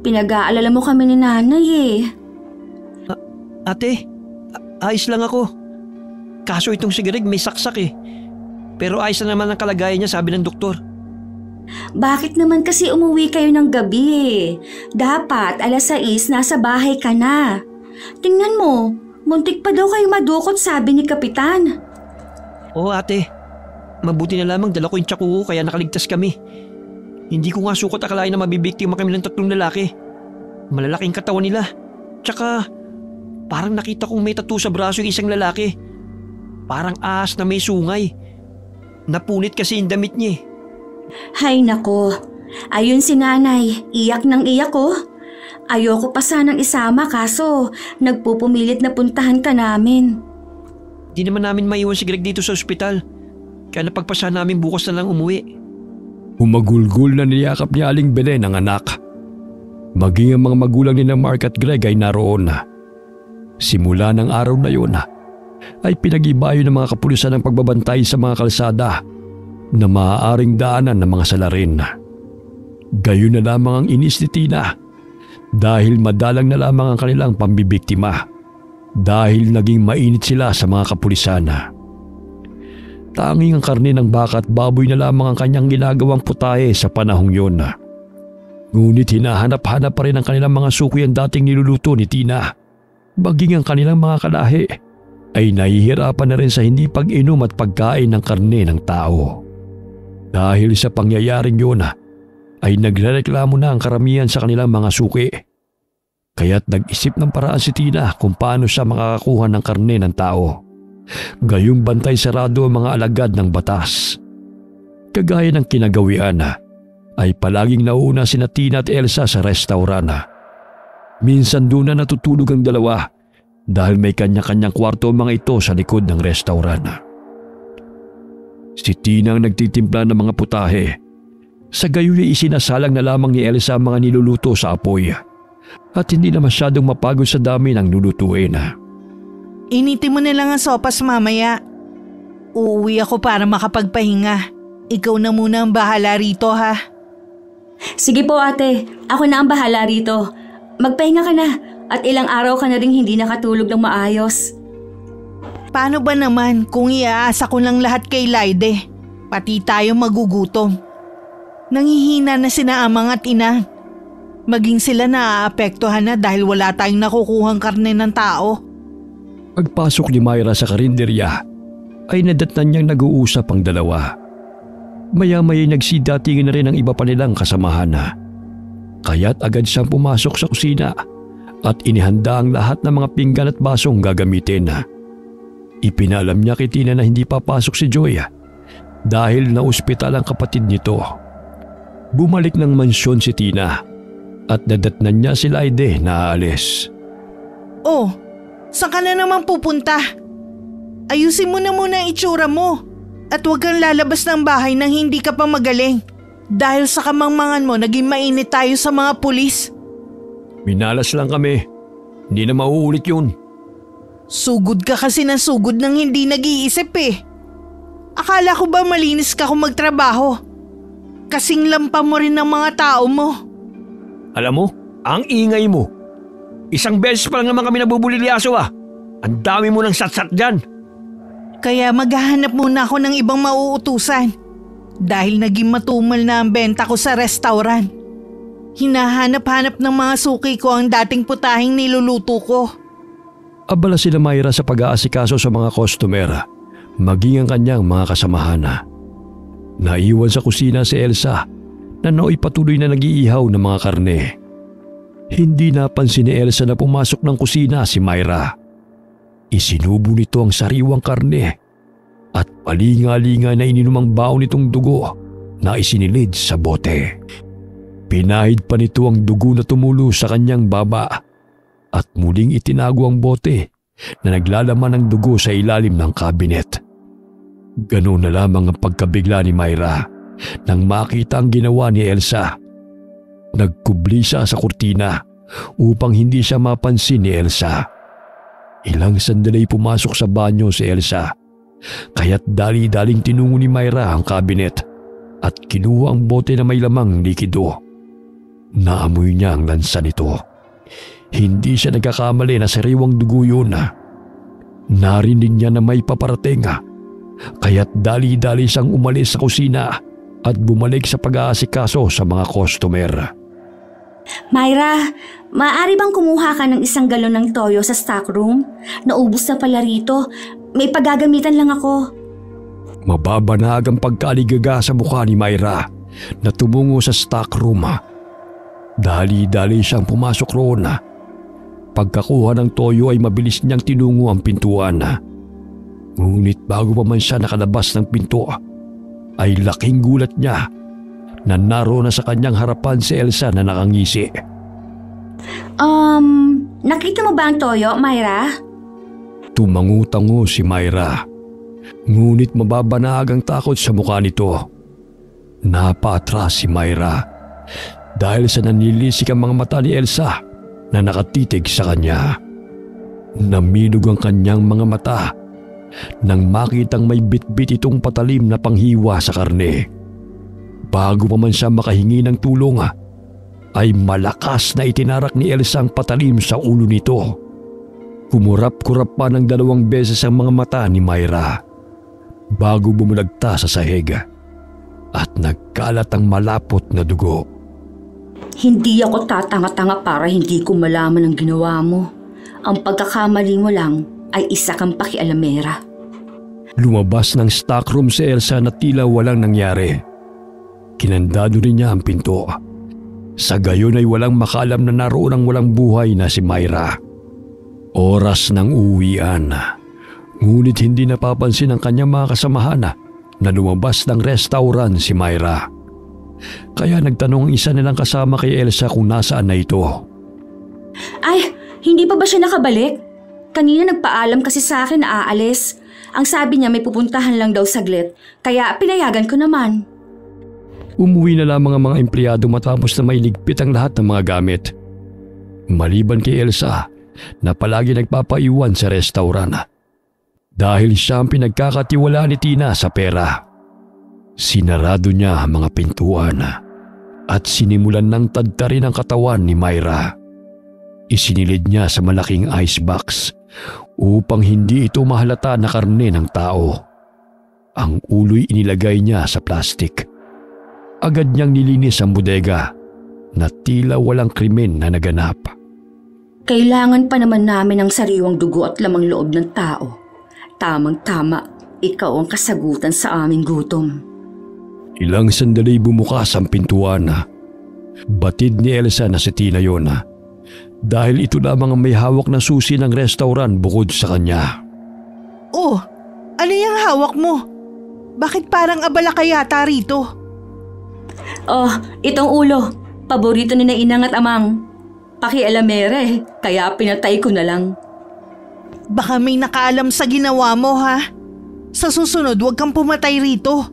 Pinag-aalala mo kami ni nanay eh. Ate, ayos lang ako. Kaso itong si Greg may saksak eh. Pero ayos na naman ang kalagayan niya, sabi ng doktor. Bakit naman kasi umuwi kayo ng gabi eh? Dapat 6:00 nasa bahay ka na. Tingnan mo, muntik pa daw kayo madukot, sabi ni Kapitan. Oo ate, mabuti na lamang dala ko yung tsaku ko kaya nakaligtas kami. Hindi ko nga sukot akalain na mabibiktima kami ng 3 lalaki. Malalaking katawan nila. Tsaka parang nakita kong may tattoo sa braso yung isang lalaki. Parang ahas na may sungay. Napunit kasi yung damit niya eh. Hay nako, ayun si nanay, iyak ng iyak oh. Ayoko pa sanang isama kaso nagpupumilit na puntahan ka namin. Di naman namin maiwan si Greg dito sa ospital. Kaya napagpasya namin bukas na lang umuwi. Humagulgul na niyakap ni Aling Belen ang anak. Maging ang mga magulang ni Mark at Greg ay naroon. Simula ng araw na yun ay pinag-ibayo ng mga kapulisan ng pagbabantay sa mga kalsada na maaaring daanan ng mga salarin. Gayon na lamang ang inis ni Tina dahil madalang na lamang ang kanilang pambibiktima dahil naging mainit sila sa mga kapulisan. Tanging ang karne ng baka at baboy na lamang ang kanyang ginagawang putahe sa panahong yun. Ngunit hinahanap-hanap pa rin ang kanilang mga suki ang dating niluluto ni Tina. Maging ang kanilang mga kalahi ay nahihirapan na rin sa hindi pag-inom at pagkain ng karne ng tao. Dahil sa pangyayaring yun ay nagrereklamo na ang karamihan sa kanilang mga suki. Kaya't nag-isip ng paraan si Tina kung paano siya makakakuha ng karne ng tao. Gayong bantay sarado ang mga alagad ng batas. Kagaya ng kinagawian ay palaging nauuna sina Tina at Elsa sa restaurant. Minsan doon na natutulog ang dalawa dahil may kanya-kanyang kwarto ang mga ito sa likod ng restaurant. Si Tina ang nagtitimpla ng mga putahe. Sa gayon ay isinasalang na lamang ni Elsa ang mga niluluto sa apoy at hindi na masyadong mapagod sa dami ng lulutuin. Initin mo na lang ang sopas mamaya. Uuwi ako para makapagpahinga. Ikaw na muna ang bahala rito ha. Sige po ate, ako na ang bahala rito. Magpahinga ka na at ilang araw ka na rin hindi nakatulog ng maayos. Paano ba naman kung iaasa ko lang lahat kay Laide? Pati tayo magugutom. Nangihina na sina amang at ina. Maging sila naaapektuhan na dahil wala tayong nakukuhang karne ng tao. Pagpasok ni Myra sa karinderya ay nadatnan niyang nag-uusap ang dalawa. Maya-maya nagsidatingin na rin ang iba pa nilang kasamahan. Kaya't agad siyang pumasok sa kusina at inihanda ang lahat ng mga pinggan at basong gagamitin. Ipinalam niya kay Tina na hindi papasok si Joy dahil na-ospital ang kapatid nito. Bumalik ng mansyon si Tina at nadatnan niya si Laide na aalis. Oh, saan ka na naman pupunta? Ayusin mo na muna ang itsura mo at huwag kang lalabas ng bahay nang hindi ka pa magaling. Dahil sa kamangmangan mo, naging mainit tayo sa mga pulis. Minalas lang kami. Hindi na mauulit yun. Sugod ka kasi ng sugod nang hindi nag-iisip eh. Akala ko ba malinis ka kung magtrabaho? Kasing lampa mo rin ng mga tao mo. Alam mo, ang ingay mo. Isang beses pa lang naman kami nabubulilyaso Ang dami mo ng satsat dyan. Kaya maghahanap muna ako ng ibang mauutusan. Dahil naging matumal na ang benta ko sa restaurant. Hinahanap-hanap ng mga suki ko ang dating putahing niluluto ko. Abala sila Myra sa pag-aasikaso sa mga customer, maging ang kanyang mga kasamahan. Naiwan sa kusina si Elsa na nooy patuloy na nag-iihaw ng mga karne. Hindi napansin ni Elsa na pumasok ng kusina si Myra. Isinubo nito ang sariwang karne at palinga-linga na ininumang baon nitong dugo na isinilid sa bote. Pinahid pa nito ang dugo na tumulo sa kanyang baba at muling itinago ang bote na naglalaman ng dugo sa ilalim ng kabinet. Ganun na lamang ang pagkabigla ni Myra nang makita ang ginawa ni Elsa. Nagkubli siya sa kurtina upang hindi siya mapansin ni Elsa. Ilang sandali pumasok sa banyo si Elsa Kaya't dali-daling tinungo ni Myra ang kabinet at kinuha ang bote na may lamang likido. Naamoy niya ang lansa nito. Hindi siya nagkakamali na sariwang dugo yun. Narinig niya na may paparating, kaya't dali-dali siyang umalis sa kusina at bumalik sa pag-aasikaso sa mga customer. Myra, maaari bang kumuha ka ng 1 galon ng toyo sa stockroom? Naubos na pala rito. May paggagamitan lang ako. Mababanag ang pagkaligaga sa mukha ni Myra na tumungo sa stockroom. Dali-dali siyang pumasok roon. Pagkakuha ng toyo ay mabilis niyang tinungo ang pintuan. Ngunit bago pa man siya nakalabas ng pinto, ay laking gulat niya na naroon na sa kanyang harapan si Elsa na nakangisi. Nakita mo ba ang toyo, Myra? Tumangu-tango si Myra. Ngunit mababanag ang takot sa mukha nito. Napaatras si Myra dahil sa nanlilisik ang mga mata ni Elsa na nakatitig sa kanya. Naminog ang kanyang mga mata nang makitang may bitbit itong patalim na panghiwa sa karne. Bago pa man siya makahingi ng tulong, ay malakas na itinarak ni Elsa ang patalim sa ulo nito. Kumurap-kurap pa ng 2 beses ang mga mata ni Myra bago bumulagta sa sahig at nagkalat ang malapot na dugo. Hindi ako tatanga-tanga para hindi ko malaman ang ginawa mo. Ang pagkakamali mo lang ay isa kang pakialamera. Lumabas ng stockroom si Elsa na tila walang nangyari. Kinandado rin niya ang pinto. Sa gayon ay walang makaalam na naroon ang walang buhay na si Myra. Oras ng uwian. Ngunit hindi napapansin ng kanyang mga kasamahan na lumabas ng restaurant si Myra. Kaya nagtanong ang isa nilang kasama kay Elsa kung nasaan na ito. Ay, hindi pa ba siya nakabalik? Kanina nagpaalam kasi sa akin na aalis. Ang sabi niya may pupuntahan lang daw saglit, kaya pinayagan ko naman. Umuwi na lamang ang mga empleyado matapos na mailigpit ang lahat ng mga gamit. Maliban kay Elsa na palagi nagpapaiwan sa restaurant dahil siya ang pinagkakatiwalaan ni Tina sa pera. Sinarado niya ang mga pintuan at sinimulan ng tadtarin ang katawan ni Myra. Isinilid niya sa malaking icebox upang hindi ito mahalata na karne ng tao. Ang ulo'y inilagay niya sa plastik. Agad niyang nilinis ang bodega na tila walang krimen na naganap. Kailangan pa naman namin ng sariwang dugo at lamang loob ng tao. Tamang-tama, ikaw ang kasagutan sa aming gutom. Ilang sandali bumukas ang pintuan. Batid ni Elsa na si Tina yon dahil ito lamang ang may hawak na susi ng restaurant bukod sa kanya. Oh, ano yung hawak mo? Bakit parang abala ka yata rito? Oh, itong ulo. Paborito ni na inang at amang. Pakialamera kaya pinatay ko na lang. Baka may nakaalam sa ginawa mo, ha? Sa susunod, huwag kang pumatay rito.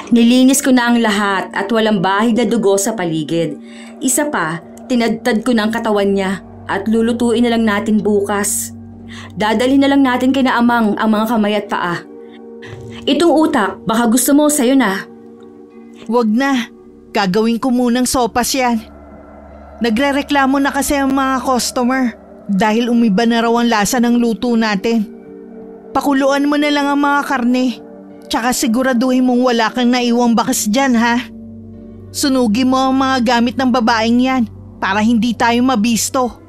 Nilinis ko na ang lahat at walang bahid na dugo sa paligid. Isa pa, tinadtad ko na ang katawan niya at lulutuin na lang natin bukas. Dadalhin na lang natin kay na amang ang mga kamay at paa. Itong utak, baka gusto mo sa'yo na. Huwag na. Gagawin ko munang sopas yan. Nagrereklamo na kasi ang mga customer dahil umiba na raw ang lasa ng luto natin. Pakuluan mo na lang ang mga karne. Tsaka siguraduhin mong wala kang naiwang bakas dyan, ha? Sunugin mo ang mga gamit ng babaeng yan para hindi tayo mabisto.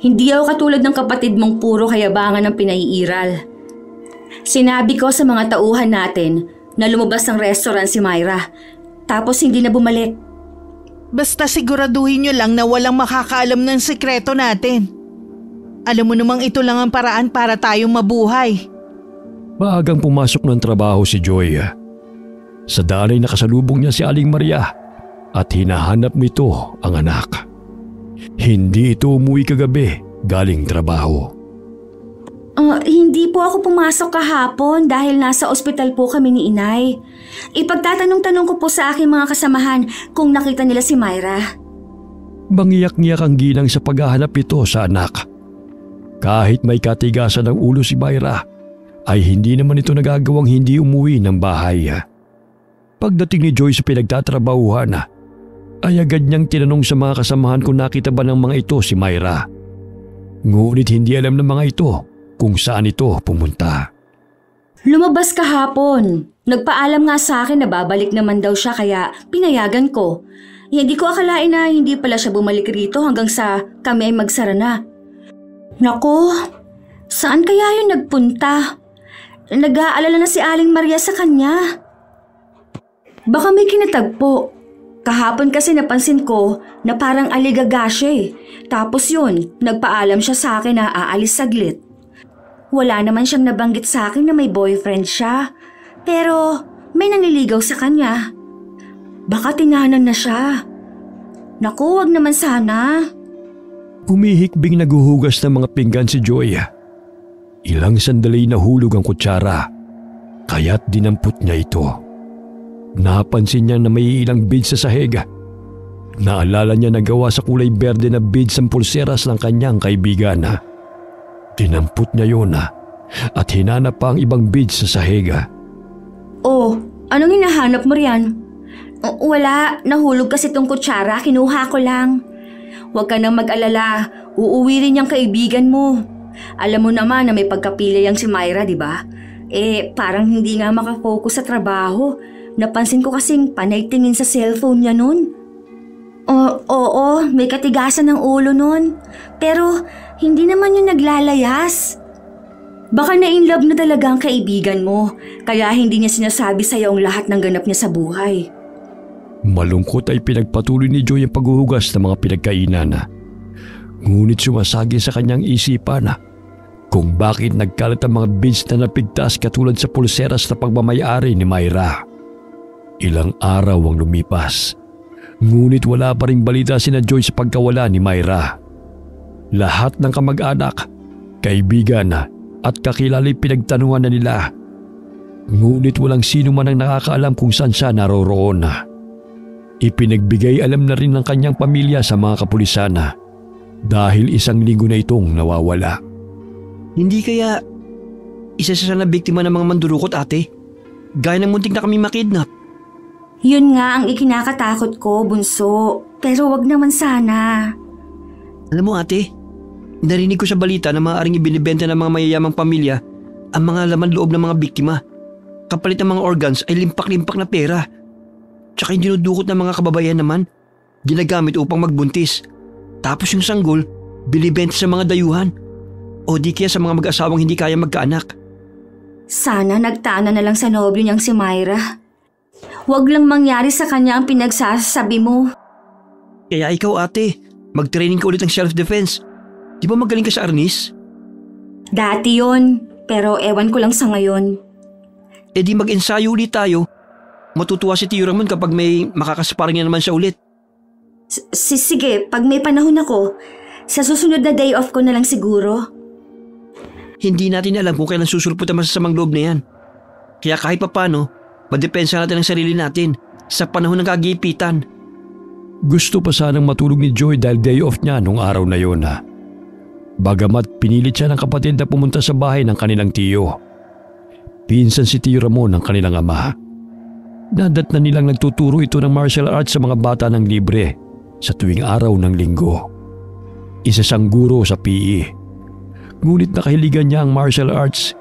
Hindi ako katulad ng kapatid mong puro kayabangan ng pinaiiral. Sinabi ko sa mga tauhan natin na lumabas ng restaurant si Myra, tapos hindi na bumalik. Basta siguraduhin nyo lang na walang makakaalam ng sikreto natin. Alam mo namang ito lang ang paraan para tayong mabuhay. Maagang pumasok ng trabaho si Joy. Sa dalay nakasalubong niya si Aling Maria at hinahanap nito ang anak. Hindi ito umuwi kagabi galing trabaho. Hindi po ako pumasok kahapon dahil nasa ospital po kami ni Inay. Ipagtatanong-tanong ko po sa aking mga kasamahan kung nakita nila si Myra. Bangiyak-ngiyak ang ginang sa paghahanap ito sa anak. Kahit may katigasan ng ulo si Myra, ay hindi naman ito nagagawang hindi umuwi ng bahay. Pagdating ni Joy sa pinagtatrabahuhan, ay agad niyang tinanong sa mga kasamahan kung nakita ba ng mga ito si Myra. Ngunit hindi alam ng mga ito kung saan ito pumunta. Lumabas kahapon. Nagpaalam nga sa akin na babalik naman daw siya kaya pinayagan ko. Hindi ko akalain na hindi pala siya bumalik rito hanggang sa kami ay magsara na. Naku, saan kaya yun nagpunta? Nag-aalala na si Aling Maria sa kanya. Baka may kinatagpo. Kahapon kasi napansin ko na parang aligaga siya eh. Tapos yun, nagpaalam siya sa akin na aalis saglit. Wala naman siyang nabanggit sa akin na may boyfriend siya. Pero may nanliligaw sa kanya. Baka tinganan na siya. Naku, wag naman sana. Umihikbing naguhugas ng mga pinggan si Joy. Ilang sandali nahulog ang kutsara, kaya't dinampot niya ito. Napansin niya na may ilang beads sa sahig. Naalala niya na gawa sa kulay berde na beads ang pulseras ng kanyang kaibigan. Dinampot niya yun at hinanap pa ang ibang beads sa sahig. Oh, anong hinahanap mo riyan? Wala, nahulog kasi tong kutsara, kinuha ko lang. Huwag ka nang mag-alala, uuwi rin yung kaibigan mo. Alam mo naman na may pagkapila yang si Myra, di ba? Parang hindi nga makafocus sa trabaho. Napansin ko kasing panay tingin sa cellphone niya nun. Oo, may katigasan ng ulo nun. Pero hindi naman yung naglalayas. Baka na-inlove na talaga ang kaibigan mo, kaya hindi niya sinasabi sa'yo ang lahat ng ganap niya sa buhay. Malungkot ay pinagpatuloy ni Joy ang paghuhugas ng mga pinagkainan. Ngunit sumasagi sa kanyang isipan kung bakit nagkalat ang mga beads na napigtas katulad sa pulseras na pagmamayari ni Myra. Ilang araw ang lumipas, ngunit wala pa ring balita sina Joy sa pagkawala ni Myra. Lahat ng kamag-anak, kaibigan at kakilala pinagtanungan na nila. Ngunit walang sino man ang nakakaalam kung saan siya naroroon. Ipinagbigay alam na rin ng kanyang pamilya sa mga kapulisan dahil 1 linggo na itong nawawala. Hindi kaya isa siya na biktima ng mga mandurukot, ate? Gaya ng muntik na kami makidnap. Yun nga ang ikinakatakot ko, bunso. Pero wag naman sana. Alam mo, ate, narinig ko sa balita na maaaring ibinibenta ng mga mayayamang pamilya ang mga laman loob ng mga biktima. Kapalit ng mga organs ay limpak-limpak na pera. Tsaka yung dinudukot ng mga kababayan naman, ginagamit upang magbuntis. Tapos yung sanggol, binibenta sa mga dayuhan. O di kaya sa mga mag-asawang hindi kaya magkaanak. Sana nagtana na lang sa nobyo niyang si Myra. Huwag lang mangyari sa kanya ang pinagsasabi mo. Kaya ikaw, ate, mag-training ka ulit ng self-defense. Di ba magaling ka sa arnis? Dati yon, pero ewan ko lang sa ngayon. E di mag-ensayo ulit tayo. Matutuwa si Tio Ramon kapag may makakasparing na naman siya ulit. Sige, pag may panahon ako, sa susunod na day off ko na lang siguro. Hindi natin alam kung kailan susulpot ang masasamang loob na yan. Kaya kahit papano, madepensa natin ang sarili natin sa panahon ng kagipitan. Gusto pa sanang matulog ni Joy dahil day off niya nung araw na yon. Bagamat pinilit siya ng kapatid na pumunta sa bahay ng kanilang tiyo. Pinsan si Tio Ramon ng kanilang ama. Nadat na nilang nagtuturo ito ng martial arts sa mga bata ng libre sa tuwing araw ng linggo. Isa siyang guro sa PE. Ngunit nakahiligan niya ang martial arts,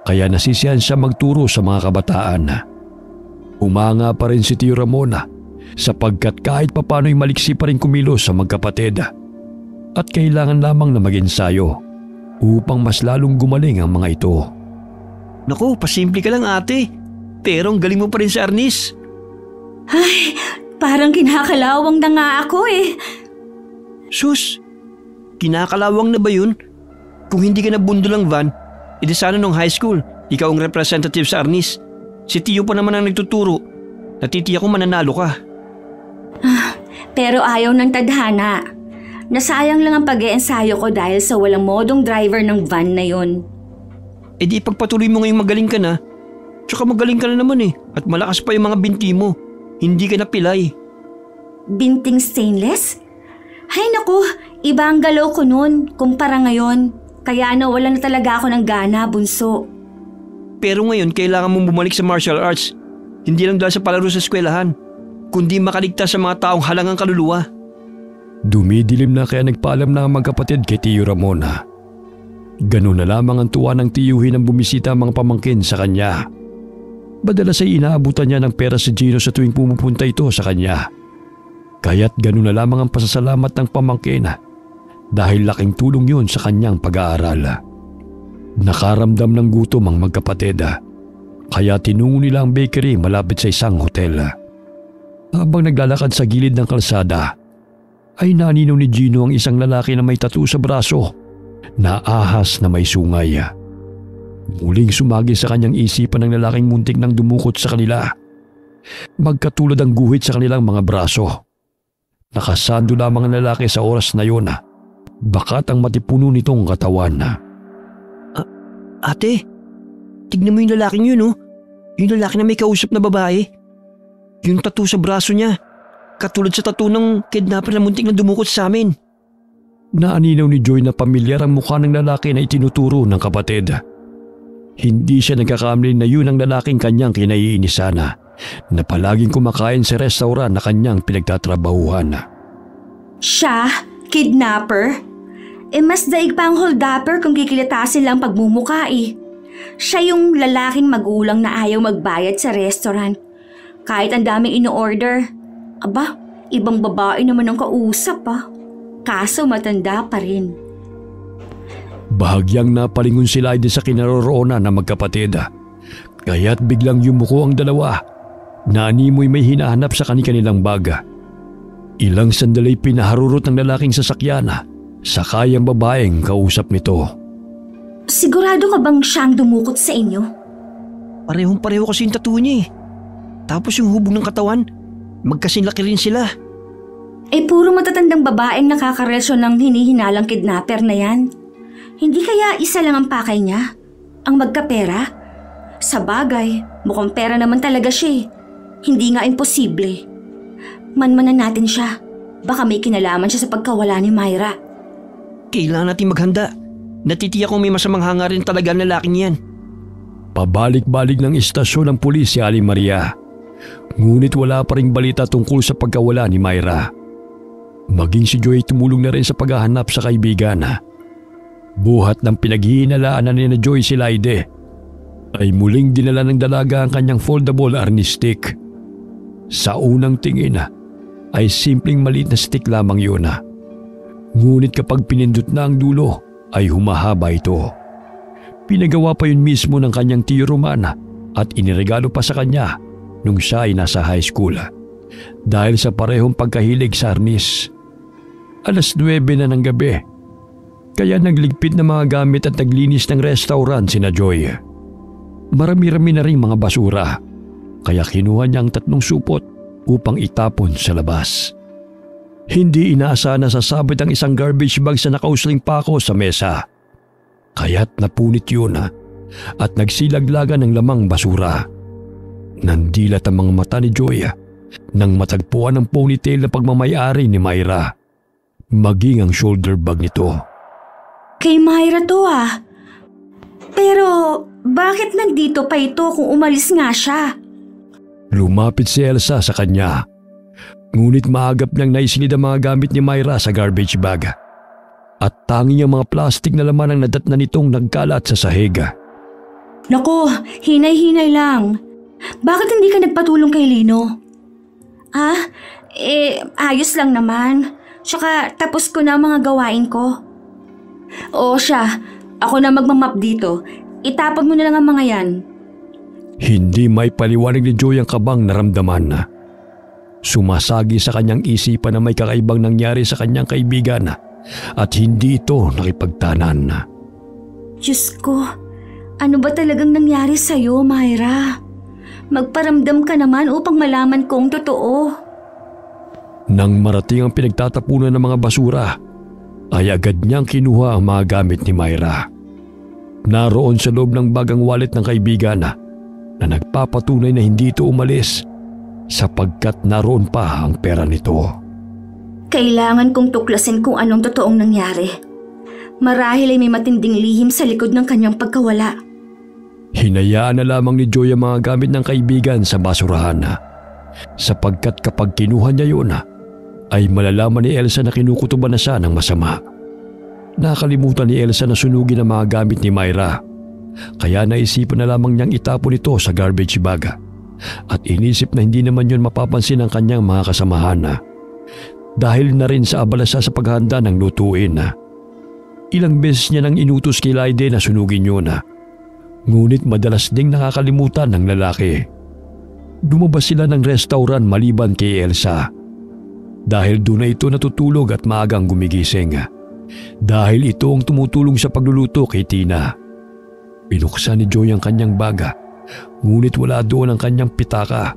kaya nasisiyan siya magturo sa mga kabataan. Umanga pa rin si Tio Ramon sapagkat kahit papano'y maliksi pa rin kumilos sa magkapatid at kailangan lamang na mag-ensayo upang mas lalong gumaling ang mga ito. Naku, pasimple ka lang, ate. Pero ang galing mo pa rin sa arnis. Ay, parang kinakalawang na nga ako eh. Sus, kinakalawang na ba yun? Kung hindi ka nabundulang van, edi sana nung high school, ikaw ang representative sa arnis. Si Tio pa naman ang nagtuturo. Natitiyak ko mananalo ka. Pero ayaw ng tadhana. Nasayang lang ang pag-iensayo ko dahil sa walang modong driver ng van na yon. E di ipagpatuloy mo ngayong magaling ka na. Tsaka magaling ka na naman eh. At malakas pa yung mga binti mo. Hindi ka napilay. Binting stainless? Hay naku, iba ang galaw ko noon kumpara ngayon. Kaya nawalan na talaga ako ng gana, bunso. Pero ngayon kailangan mong bumalik sa martial arts. Hindi lang dahil sa palaro sa eskwelahan, kundi makaligtas sa mga taong halangang kaluluwa. Dumidilim na kaya nagpaalam na ang magkapatid kay Tiyo Ramona. Ganun na lamang ang tuwa ng tiyuhin ang bumisita ang mga pamangkin sa kanya. Madalas ay inaabutan niya ng pera si Gino sa tuwing pumupunta ito sa kanya. Kaya't ganun na lamang ang pasasalamat ng pamangkin dahil laking tulong yun sa kanyang pag-aaral. Nakaramdam ng gutom ang magkapatid kaya tinungo nila ang bakery malapit sa isang hotel. Habang naglalakad sa gilid ng kalsada ay naninaw ni Gino ang isang lalaki na may tattoo sa braso na ahas na may sungay. Muling sumagi sa kanyang isipan ng lalaking muntik nang dumukot sa kanila. Magkatulad ang guhit sa kanilang mga braso. Nakasando lamang ang lalaki sa oras na yun. Bakat ang matipuno nitong katawan. Ate, tignan mo yung lalaking yun, oh. Yung lalaki na may kausap na babae. Yung tattoo sa braso niya, katulad sa tattoo ng kidnapper na muntik na dumukot sa amin. Naaninaw ni Joy na pamilyar ang mukha ng lalaki na itinuturo ng kapatid. Hindi siya nagkakamali na yun ang lalaking kanyang kinaiinisan na palaging kumakain sa restaurant na kanyang pinagtatrabahuhan. Siya? Kidnapper? Mas daig pa ang holdupper kung kikilatasin lang pagmumuka eh. Siya yung lalaking magulang na ayaw magbayad sa restaurant. Kahit ang daming ino-order. Aba, ibang babae naman ang kausap Kaso matanda pa rin. Bahagyang napalingon sila din sa kinaroroonan ng magkapatid. Kaya't biglang yumuko ang dalawa. Naanimoy may hinahanap sa kanilang baga. Ilang sandali pinaharurot ng lalaking sasakyan sa kayang babaeng kausap nito. Sigurado ka bang siyang dumukot sa inyo? Parehong-pareho kasi yung tattoo niya eh. Tapos yung hubog ng katawan, magkasinlaki rin sila. Puro matatandang babaeng nakakarelasyon ng hinihinalang kidnapper na yan. Hindi kaya isa lang ang pakay niya? Ang magkapera? Sa bagay, mukhang pera naman talaga siya. Hindi nga imposible. Manmanan natin siya. Baka may kinalaman siya sa pagkawala ni Myra. Kailangan natin maghanda. Natitiyak kong may masamang hangarin talaga ang lalaking yan. Pabalik-balik ng istasyon ng pulis si Aling Maria. Ngunit wala pa ring balita tungkol sa pagkawala ni Myra. Maging si Joy tumulong na rin sa paghahanap sa kaibigan. Buhat ng pinaghihinalaan na ni Joy si Laide ay muling dinala ng dalaga ang kanyang foldable arnis stick. Sa unang tingin ay simpleng maliit na stick lamang yun. Ngunit kapag pinindot na ang dulo ay humahaba ito. Pinagawa pa yun mismo ng kanyang tiyo Romana at iniregalo pa sa kanya nung siya ay nasa high school dahil sa parehong pagkahilig sa arnis. 9:00 na ng gabi kaya nagligpit ng mga gamit at naglinis ng restaurant sina Joy. Marami-rami na rin mga basura kaya kinuha niya ang 3 supot upang itapon sa labas. Hindi inaasahan na sasabit ang isang garbage bag sa nakausling pako sa mesa. Kaya't napunit yun at nagsilaglagan ng lamang basura. Nandilat ang mga mata ni Joy nang matagpuan ang ponytail na pagmamayari ni Myra. Maging ang shoulder bag nito. Kay Myra to Pero bakit nandito pa ito kung umalis nga siya? Lumapit si Elsa sa kanya. Ngunit maagap niyang naisilid ang mga gamit ni Myra sa garbage bag. At tanging ang mga plastik na laman ang nadatnan nitong nagkalat sa sahig. Naku, hinay-hinay lang. Bakit hindi ka nagpatulong kay Lino? Ayos lang naman. Tsaka tapos ko na ang mga gawain ko. Oo siya, ako na magmamap dito. Itapon mo na lang ang mga yan. Hindi may paliwanag ni Joy ang kabang naramdaman. Sumasagi sa kanyang isipan na may kakaibang nangyari sa kanyang kaibigan at hindi ito nakipagtanan. Diyos ko, ano ba talagang nangyari sa'yo, Myra? Magparamdam ka naman upang malaman kong totoo. Nang marating ang pinagtatapunan ng mga basura, ay agad niyang kinuha ang mga gamit ni Myra. Naroon sa loob ng bagang wallet ng kaibigan na nagpapatunay na hindi ito umalis sapagkat naroon pa ang pera nito. Kailangan kong tuklasin kung anong totoong nangyari. Marahil ay may matinding lihim sa likod ng kanyang pagkawala. Hinayaan na lamang ni Joy ang mga gamit ng kaibigan sa basurahan sapagkat kapag kinuha niya yun ay malalaman ni Elsa na kinukutuban na siya ng masama. Nakalimutan ni Elsa na sunugin ang mga gamit ni Myra, kaya naisipan na lamang niyang itapon ito sa garbage bag at inisip na hindi naman yun mapapansin ng kanyang mga kasamahan dahil na rin sa abala siya sa paghahanda ng lutuin. Ilang beses niya nang inutos kay Laide na sunugin yun, ngunit madalas ding nakakalimutan ng lalaki. Lumabas sila ng restaurant maliban kay Elsa dahil doon na ito natutulog at maagang gumigising dahil ito ang tumutulong sa pagluluto kay Tina. Binuksan ni Joy ang kanyang baga ngunit wala doon ang kanyang pitaka,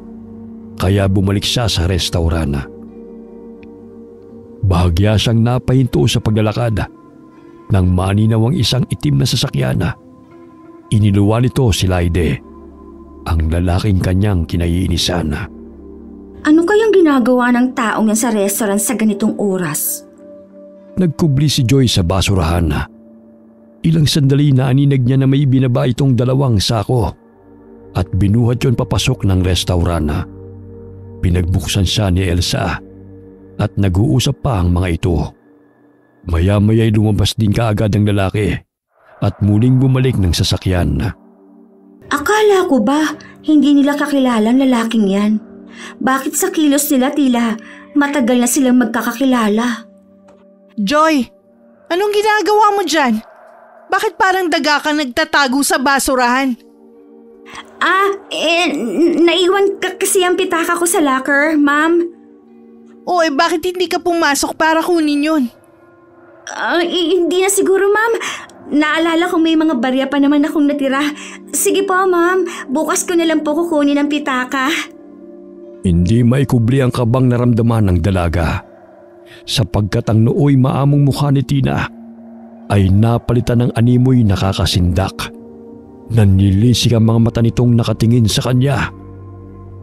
kaya bumalik siya sa restaurant. Bahagya siyang napahinto sa paglalakad nang maninaw ang isang itim na sasakyan. Iniluwan nito si Laide, ang lalaking kanyang kinaiinisan. Ano kayang ginagawa ng taong yan sa restaurant sa ganitong oras? Nagkubli si Joy sa basurahan. Ilang sandali na aninag niya na may binaba itong 2 sako at binuhat yon papasok ng restaurant. Pinagbuksan siya ni Elsa at nag-uusap pa ang mga ito. Maya-maya'y lumabas din kaagad ang lalaki at muling bumalik ng sasakyan. Akala ko ba hindi nila kakilala ang lalaking yan? Bakit sa kilos nila tila matagal na silang magkakakilala? Joy, anong ginagawa mo dyan? Bakit parang daga ka nagtatago sa basurahan? Naiwan kasi ang pitaka ko sa locker, ma'am. Bakit hindi ka pumasok para kunin yun? Hindi na siguro, ma'am. Naalala kong may mga barya pa naman akong natira. Sige po, ma'am. Bukas ko na lang po kukunin ang pitaka. Hindi maikubli ang kabang naramdaman ng dalaga sapagkat ang nooy maamong mukha ni Tina ay napalitan ng animoy nakakasindak. Nanilisik ang mga mata nitong nakatingin sa kanya.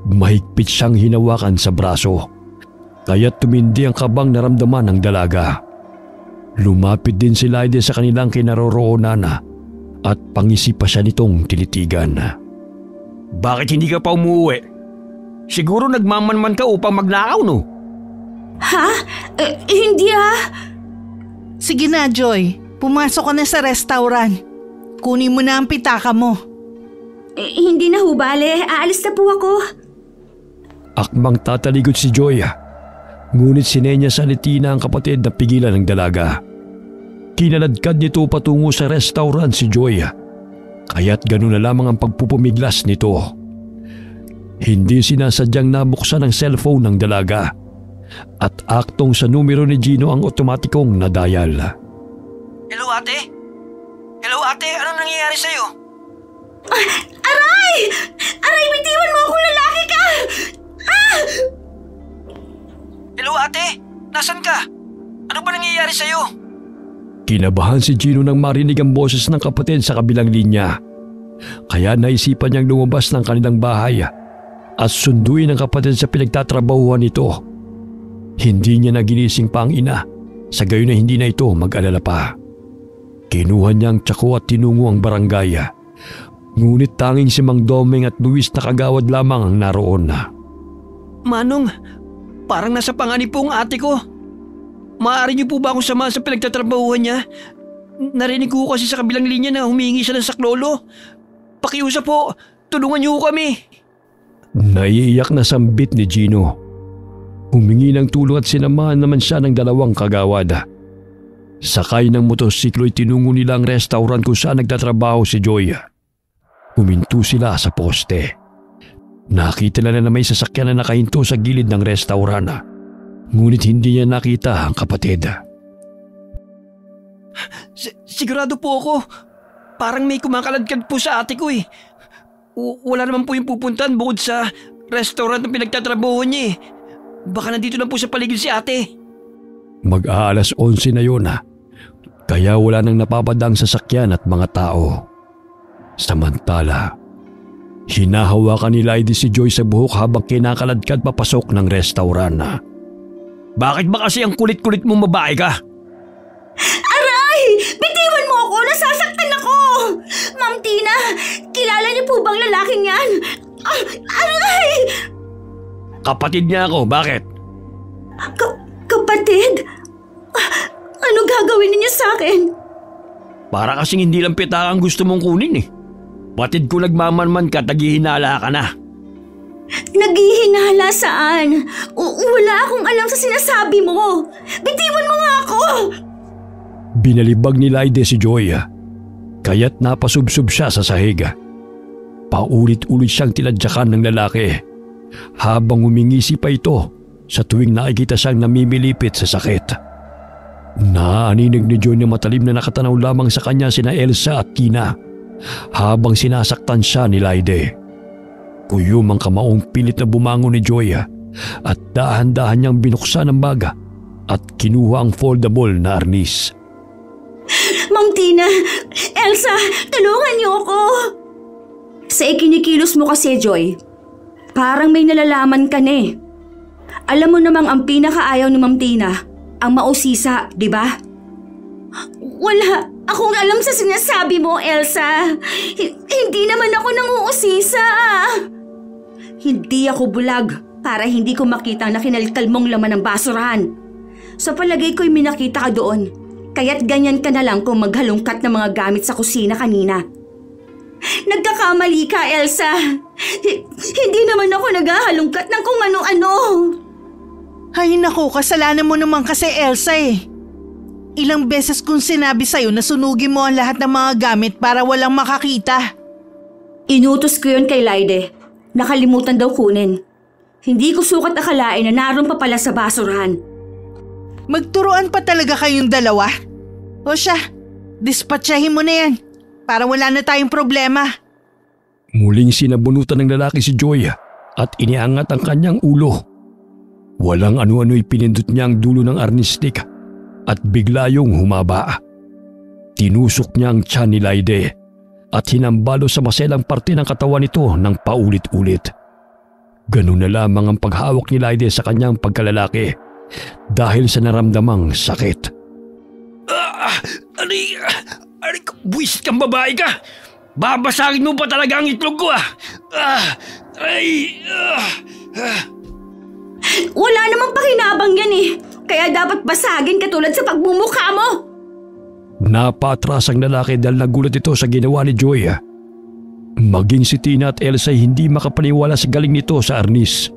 Mahigpit siyang hinawakan sa braso, kaya't tumindi ang kabang naramdaman ng dalaga. Lumapit din si Laide sa kanilang kinaroroonan at pangisi pa siya nitong tinitigan. Bakit hindi ka pa umuwi? Siguro nagmamanman ka upang magnakaw, no? Ha? Hindi Sige na, Joy. Pumasok ka na sa restaurant. Kunin mo na ang pitaka mo. Hindi na hubale. Aalis na po ako. Akmang tataligot si Joy, ngunit sinenya sa ni Tina ang kapatid na pigilan ng dalaga. Kinaladkad nito patungo sa restaurant si Joy, kaya't gano'n na lamang ang pagpupumiglas nito. Hindi sinasadyang nabuksan ang cellphone ng dalaga at aktong sa numero ni Gino ang otomatikong nadayal. Hello, ate? Hello, ate? Anong nangyayari sa'yo? Aray! Aray, bitiwan mo akong lalaki ka! Hello, ate? Nasaan ka? Ano ba nangyayari sa'yo? Kinabahan si Gino nang marinig ang boses ng kapatid sa kabilang linya. Kaya naisipan niyang lumabas ng kanilang bahay at sunduin ang kapatid sa pinagtatrabahuhan nito. Hindi niya naginising pa ang ina, sa gayon na hindi na ito mag-alala pa. Kinuha niya ang tsako at tinungo ang barangay. Ngunit tanging si Mang Domeng at Luis na kagawad lamang ang naroon. Manong, parang nasa panganib po ang ate ko. Maaari niyo po ba akong samahan sa pinagtatrabahuhan niya? Narinig ko kasi sa kabilang linya na humingi siya ng saklolo. Pakiusap po, tulungan niyo kami. Naiiyak na sambit ni Gino. Humingi ng tulong at sinamahan naman siya ng 2 kagawad. Sakay ng motorsiklo ay tinungo nila ang restaurant kung saan nagtatrabaho si Joy. Huminto sila sa poste. Nakita na may sasakyan na nakahinto sa gilid ng restaurant. Ngunit hindi niya nakita ang kapatid. Sigurado po ako. Parang may kumakaladkad po sa ate ko eh. Wala naman po yung pupuntahan bukod sa restaurant na pinagtatrabaho niya eh. Baka nandito lang po sa paligid si ate. Mag-aalas 11 na yun kaya wala nang napapadang sasakyan at mga tao. Samantala, hinahawakan ni Laide si Joy sa buhok habang kinakaladkad papasok ng restaurant. Bakit ba kasi ang kulit-kulit mong babae ka? Aray! Bitiwan mo ako! Nasasaktan ako! Ma'am Tina, Kilala niyo po bang lalaking yan? Aray! Kapatid niya ako, bakit? Kapatid? Anong gagawin niyo sa akin? Para kasing hindi lang pitaka ang gusto mong kunin eh. Batid ko nagmamanman ka, taghihinala ka na. Naghihinala saan? Wala akong alam sa sinasabi mo. Bitiwan mo nga ako! Binalibag ni Laide si Joy, kaya't napasubsob siya sa sahig. Paulit-ulit siyang tinadyakan ng lalaki habang humingisi pa ito sa tuwing nakikita siyang namimilipit sa sakit. Naaninig ni Joy na matalim na nakatanaw lamang sa kanya sina Elsa at Tina habang sinasaktan siya ni Laide. Kuyom ang kamaong pilit na bumangon ni Joy at dahan-dahan niyang binuksan ang baga at kinuha ang foldable na arnis. Ma'am Tina, Elsa, tulungan niyo ako! Sa ikinikilos mo kasi, Joy, parang may nalalaman ka na eh. Alam mo namang ang pinakaayaw ni Ma'am Tina, ang mausisa, di ba? Wala akong alam sa sinasabi mo, Elsa. Hindi naman ako nanguusisa. Hindi ako bulag para hindi ko makita na kinalkal mong laman ng basurahan. Sa palagay ko'y minakita ka doon. Kaya't ganyan ka na lang kung maghalongkat ng mga gamit sa kusina kanina. Nagkakamali ka, Elsa. Hindi naman ako naghahalongkat ng kung ano-ano. Ay naku, kasalanan mo naman kasi Elsa eh. Ilang beses kong sinabi sa'yo na sunugin mo ang lahat ng mga gamit para walang makakita. Inutos ko yun kay Laide. Nakalimutan daw kunin. Hindi ko sukat akalain na naroon pa pala sa basurahan. Magturuan pa talaga kayong dalawa? O siya, dispatchahin mo na yan para wala na tayong problema. Muling sinabunutan ng lalaki si Joy at iniangat ang kanyang ulo. Walang ano-ano'y pinindot niya ang dulo ng arnis stick at bigla yung humaba. Tinusok niya ang tiyan ni Laide at hinambalo sa maselang parte ng katawan nito ng paulit-ulit. Ganun na lamang ang paghawak ni Laide sa kanyang pagkalalaki dahil sa naramdamang sakit. Aray, buwisit kang babae ka! Babasagin mo pa talaga ang itlog ko Wala namang pakinabang yan eh. Kaya dapat basagin katulad sa pagmumukha mo. Napatras ang lalaki dahil nagulat ito sa ginawa ni Joy. Maging si Tina at Elsa hindi makapaniwala sa galing nito sa arnis.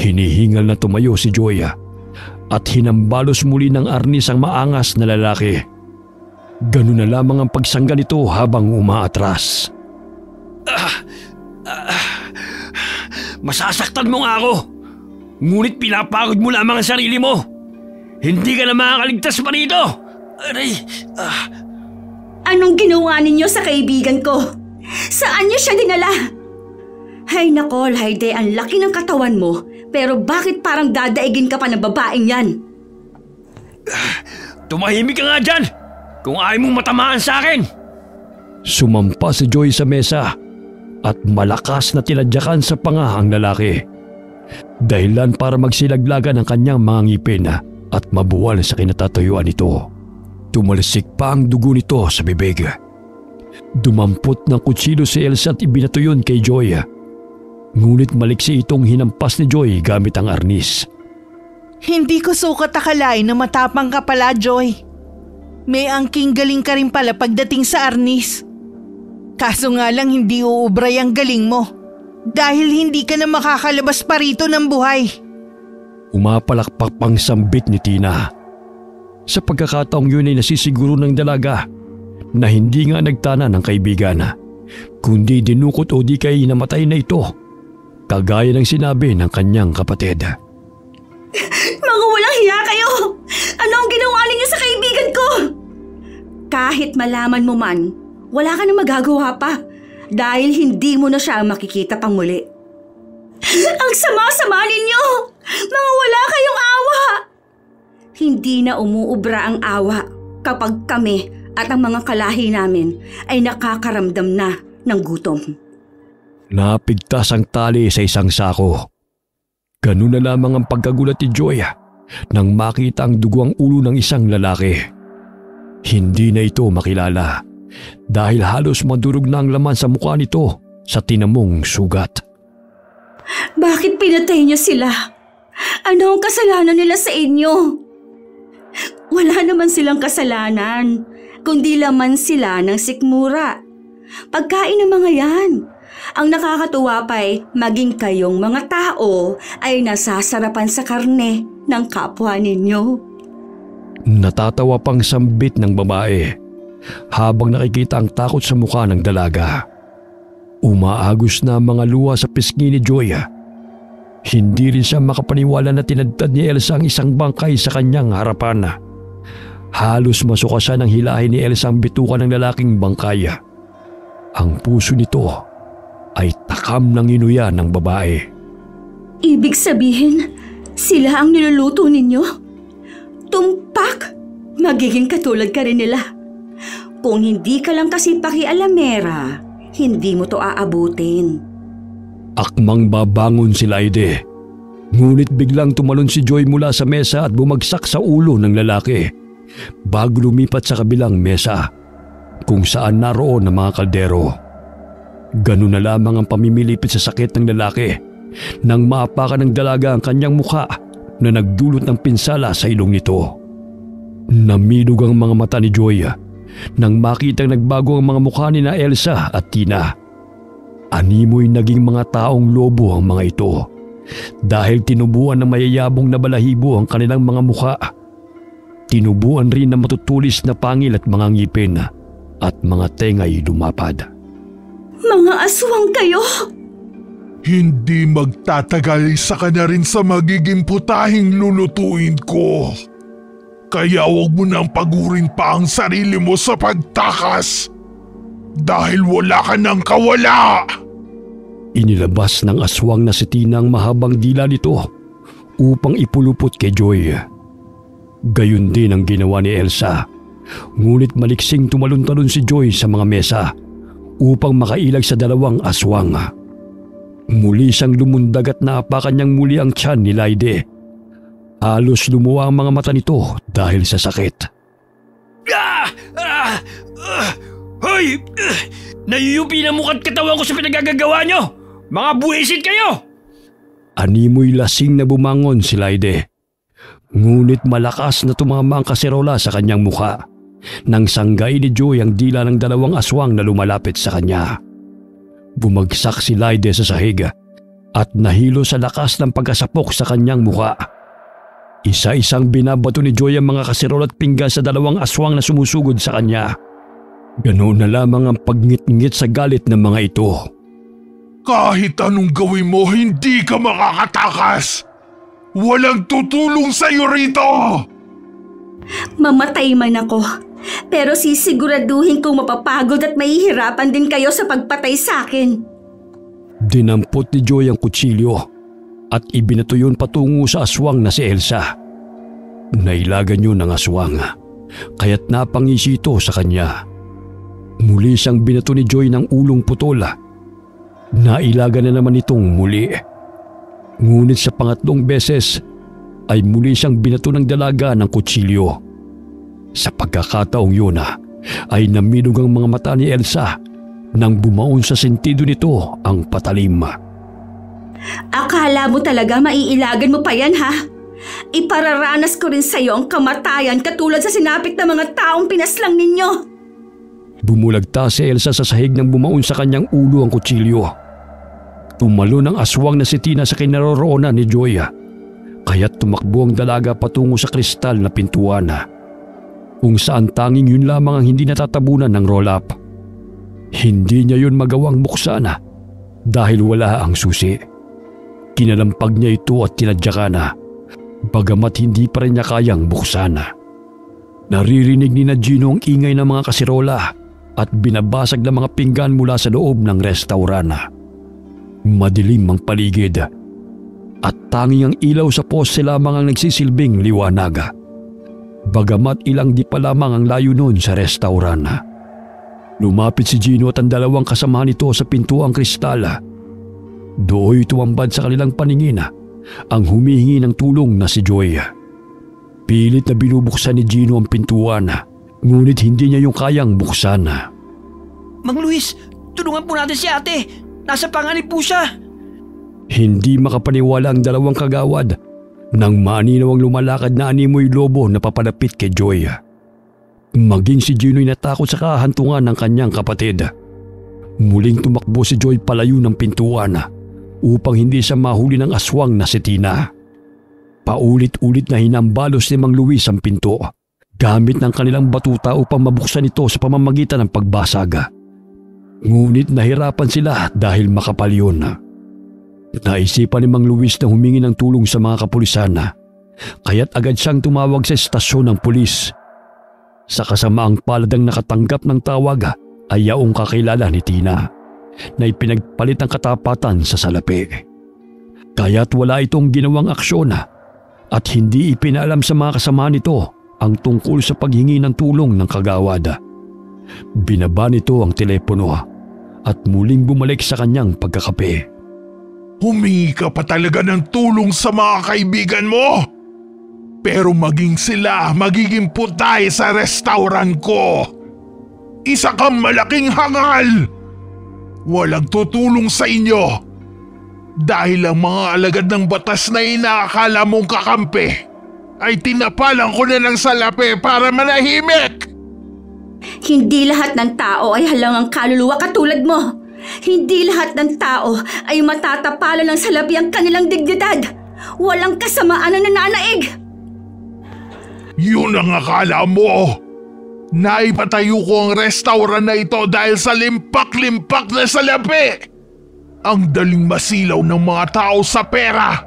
Hinihingal na tumayo si Joy at hinambalos muli ng arnis ang maangas na lalaki. Ganun na lamang ang pagsangga nito habang umaatras. Masasaktan mo nga ako. Ngunit pinapagod mo lamang ang sarili mo. Hindi ka na makakaligtas pa rito. Aray, Anong ginawa ninyo sa kaibigan ko? Saan niyo siya dinala? Hay nako, Laide, ang laki ng katawan mo. Pero bakit parang dadaigin ka pa ng babaeng yan? Tumahimik ka nga dyan kung ayaw mong matamaan sa akin. Sumampa si Joy sa mesa at malakas na tinadyakan sa panga ang lalaki. Dahilan para magsilaglagan ang kanyang mga ngipin at mabuwal sa kinatatayuan nito. Tumalsik pa ang dugo nito sa bibig. Dumampot ng kutsilo si Elsa at ibinato yun kay Joy. Ngunit maliksi itong hinampas ni Joy gamit ang arnis. Hindi ko sukat akalain na matapang ka pala, Joy. May angking galing ka rin pala pagdating sa arnis. Kaso nga lang hindi uubray ang galing mo. Dahil hindi ka na makakalabas pa rito ng buhay. Umapalakpak pang sambit ni Tina. Sa pagkakataong yun ay nasisiguro ng dalaga na hindi nga nagtana ng kaibigan, kundi dinukot o di kay namatay na ito, kagaya ng sinabi ng kanyang kapatid. Mga walang hiya kayo! Ano ang ginawa ninyo sa kaibigan ko? Kahit malaman mo man, wala ka na magagawa pa dahil hindi mo na siya makikita pang muli. Ang sama-sama ninyo! Mga wala kayong awa! Hindi na umuubra ang awa kapag kami at ang mga kalahi namin ay nakakaramdam na ng gutom. Napigtas ang tali sa isang sako. Ganun na lamang ang pagkagulat ni Joy nang makita ang dugo ang ulo ng isang lalaki. Hindi na ito makilala dahil halos madurog na ang laman sa mukha nito sa tinamong sugat. Bakit pinatay niyo sila? Ano ang kasalanan nila sa inyo? Wala naman silang kasalanan, kundi laman sila ng sikmura. Pagkain ng mga yan. Ang nakakatuwa pa'y maging kayong mga tao ay nasasarapan sa karne ng kapwa ninyo. Natatawa pang sambit ng babae habang nakikita ang takot sa mukha ng dalaga. Umaagos na ang mga luha sa pisngi ni Joy. Hindi rin siya makapaniwala na tinadtad ni Elsa ang isang bangkay sa kanyang harapan. Halos masuka siya ng hilahin ni Elsa ang bituka ng lalaking bangkay. Ang puso nito ay takam ng inuya ng babae. Ibig sabihin, sila ang niluluto ninyo? Tumpak! Magiging katulad ka rin nila. Kung hindi ka lang kasi pakialamera, hindi mo to aabutin. Akmang babangon si Laide. Ngunit biglang tumalon si Joy mula sa mesa at bumagsak sa ulo ng lalaki bago lumipat sa kabilang mesa kung saan naroon ang mga kaldero. Ganun na lamang ang pamimilipit sa sakit ng lalaki nang maapakan ng dalaga ang kanyang mukha na nagdulot ng pinsala sa ilong nito. Namilog ang mga mata ni Joy nang makitang nagbago ang mga mukha ni na Elsa at Tina. Animoy naging mga taong lobo ang mga ito dahil tinubuan ng mayayabong na balahibo ang kanilang mga mukha. Tinubuan rin ng matutulis na pangil at mga ngipin at mga tengay lumapad. Mga aswang kayo! Hindi magtatagal isa ka na rin sa magiging putahing lulutuin ko. Kaya huwag mo nang pagurin pa ang sarili mo sa pagtakas dahil wala ka nang kawala. Inilabas ng aswang na si Tina ang mahabang dila nito upang ipulupot kay Joy. Gayun din ang ginawa ni Elsa, ngunit maliksing tumalon-talon si Joy sa mga mesa upang makailag sa dalawang aswang. Muli siyang lumundag at naapakan niyang muli ang tiyan ni Laide. Halos lumuwa ang mga mata nito dahil sa sakit. Hoy! Nayuyupi na mukat katawan ko sa pinagagagawa nyo! Mga buwisit kayo! Animoy lasing na bumangon si Laide. Ngunit malakas na tumama ang kaserola sa kanyang mukha nang sanggay ni Joy ang dila ng dalawang aswang na lumalapit sa kanya. Bumagsak si Laide sa sahig at nahilo sa lakas ng pagkasapok sa kanyang mukha. Isa-isang binabato ni Joy ang mga kaserola at pinggan sa dalawang aswang na sumusugod sa kanya. Ganoon na lamang ang pagngit-ngit sa galit ng mga ito. Kahit anong gawin mo, hindi ka makakatakas. Walang tutulong sa iyo rito. Mamatay man ako, pero sisiguraduhin kong mapapagod at mahihirapan din kayo sa pagpatay sa akin. Dinampot ni Joy ang kutsilyo at ibinato yun patungo sa aswang na si Elsa. Nailagan yun ng aswang, kaya't napangisi ito sa kanya. Muli siyang binato ni Joy ng ulong putol. Nailagan na naman itong muli. Ngunit sa pangatlong beses ay muli siyang binato ng dalaga ng kutsilyo. Sa pagkakataong yun ay namilog ang mga mata ni Elsa nang bumaon sa sentido nito ang patalim. Akala mo talaga maiilagan mo pa yan, ha? Ipararanas ko rin sa'yo ang kamatayan katulad sa sinapit ng mga taong pinaslang ninyo. Bumulagta si Elsa sa sahig nang bumaon sa kanyang ulo ang kutsilyo. Tumalon ang aswang na si Tina sa kinaroroonan ni Joy, kaya't tumakbo ang dalaga patungo sa kristal na pintuan, kung saan tanging yun lamang ang hindi natatabunan ng roll-up. Hindi niya yun magawang buksan dahil wala ang susi. Kinalampag niya ito at tinadyakan, bagamat hindi pa rin niya kayang buksan. Naririnig ni Gino ang ingay ng mga kasirola at binabasag ng mga pinggan mula sa loob ng restauran. Madilim ang paligid at tanging ang ilaw sa poste lamang ang nagsisilbing liwanag. Bagamat ilang di pa lamang ang layo nun sa restauran. Lumapit si Gino at ang dalawang kasamahan nito sa pintuang kristal. Dooy tumambad sa kanilang paningin ang humihingi ng tulong na si Joy. Pilit na binubuksan ni Gino ang pintuan, ngunit hindi niya yung kayang buksan. Mang Luis, tulungan po natin si ate. Nasa panganib po siya. Hindi makapaniwala ang dalawang kagawad nang maninaw ang lumalakad na animoy lobo na papalapit kay Joy. Maging si Gino'y natakot sa kahantungan ng kanyang kapatid. Muling tumakbo si Joy palayo ng pintuan upang hindi siya mahuli ng aswang na si Tina. Paulit-ulit na hinambalos ni Mang Luis ang pinto gamit ng kanilang batuta upang mabuksan ito sa pamamagitan ng pagbasag. Ngunit nahirapan sila dahil makapal yun. Naisipan ni Mang Luis na humingi ng tulong sa mga kapulisan, kaya't agad siyang tumawag sa estasyon ng pulis. Sa kasamaang paladang nakatanggap ng tawag ay yaong kakilala ni Tina na ipinagpalit ang katapatan sa salapi. Kaya't wala itong ginawang aksyon at hindi ipinalam sa mga kasama nito ang tungkol sa paghingi ng tulong ng kagawad. Binaba nito ang telepono at muling bumalik sa kanyang pagkakape. Humingi ka pa talaga ng tulong sa mga kaibigan mo? Pero maging sila magiging putay sa restaurant ko. Isa kang malaking hangal. Walang tutulong sa inyo. Dahil ang mga alagad ng batas na inaakala mong kakampi ay tinapalan ko na ng salapi para manahimik. Hindi lahat ng tao ay halangang kaluluwa katulad mo. Hindi lahat ng tao ay matatapalan ng salapi ang kanilang dignidad. Walang kasamaan na nananaig. Yun ang akala mo. Naipatayo ko ang restaurant na ito dahil sa limpak-limpak na salapi. Ang daling masilaw ng mga tao sa pera.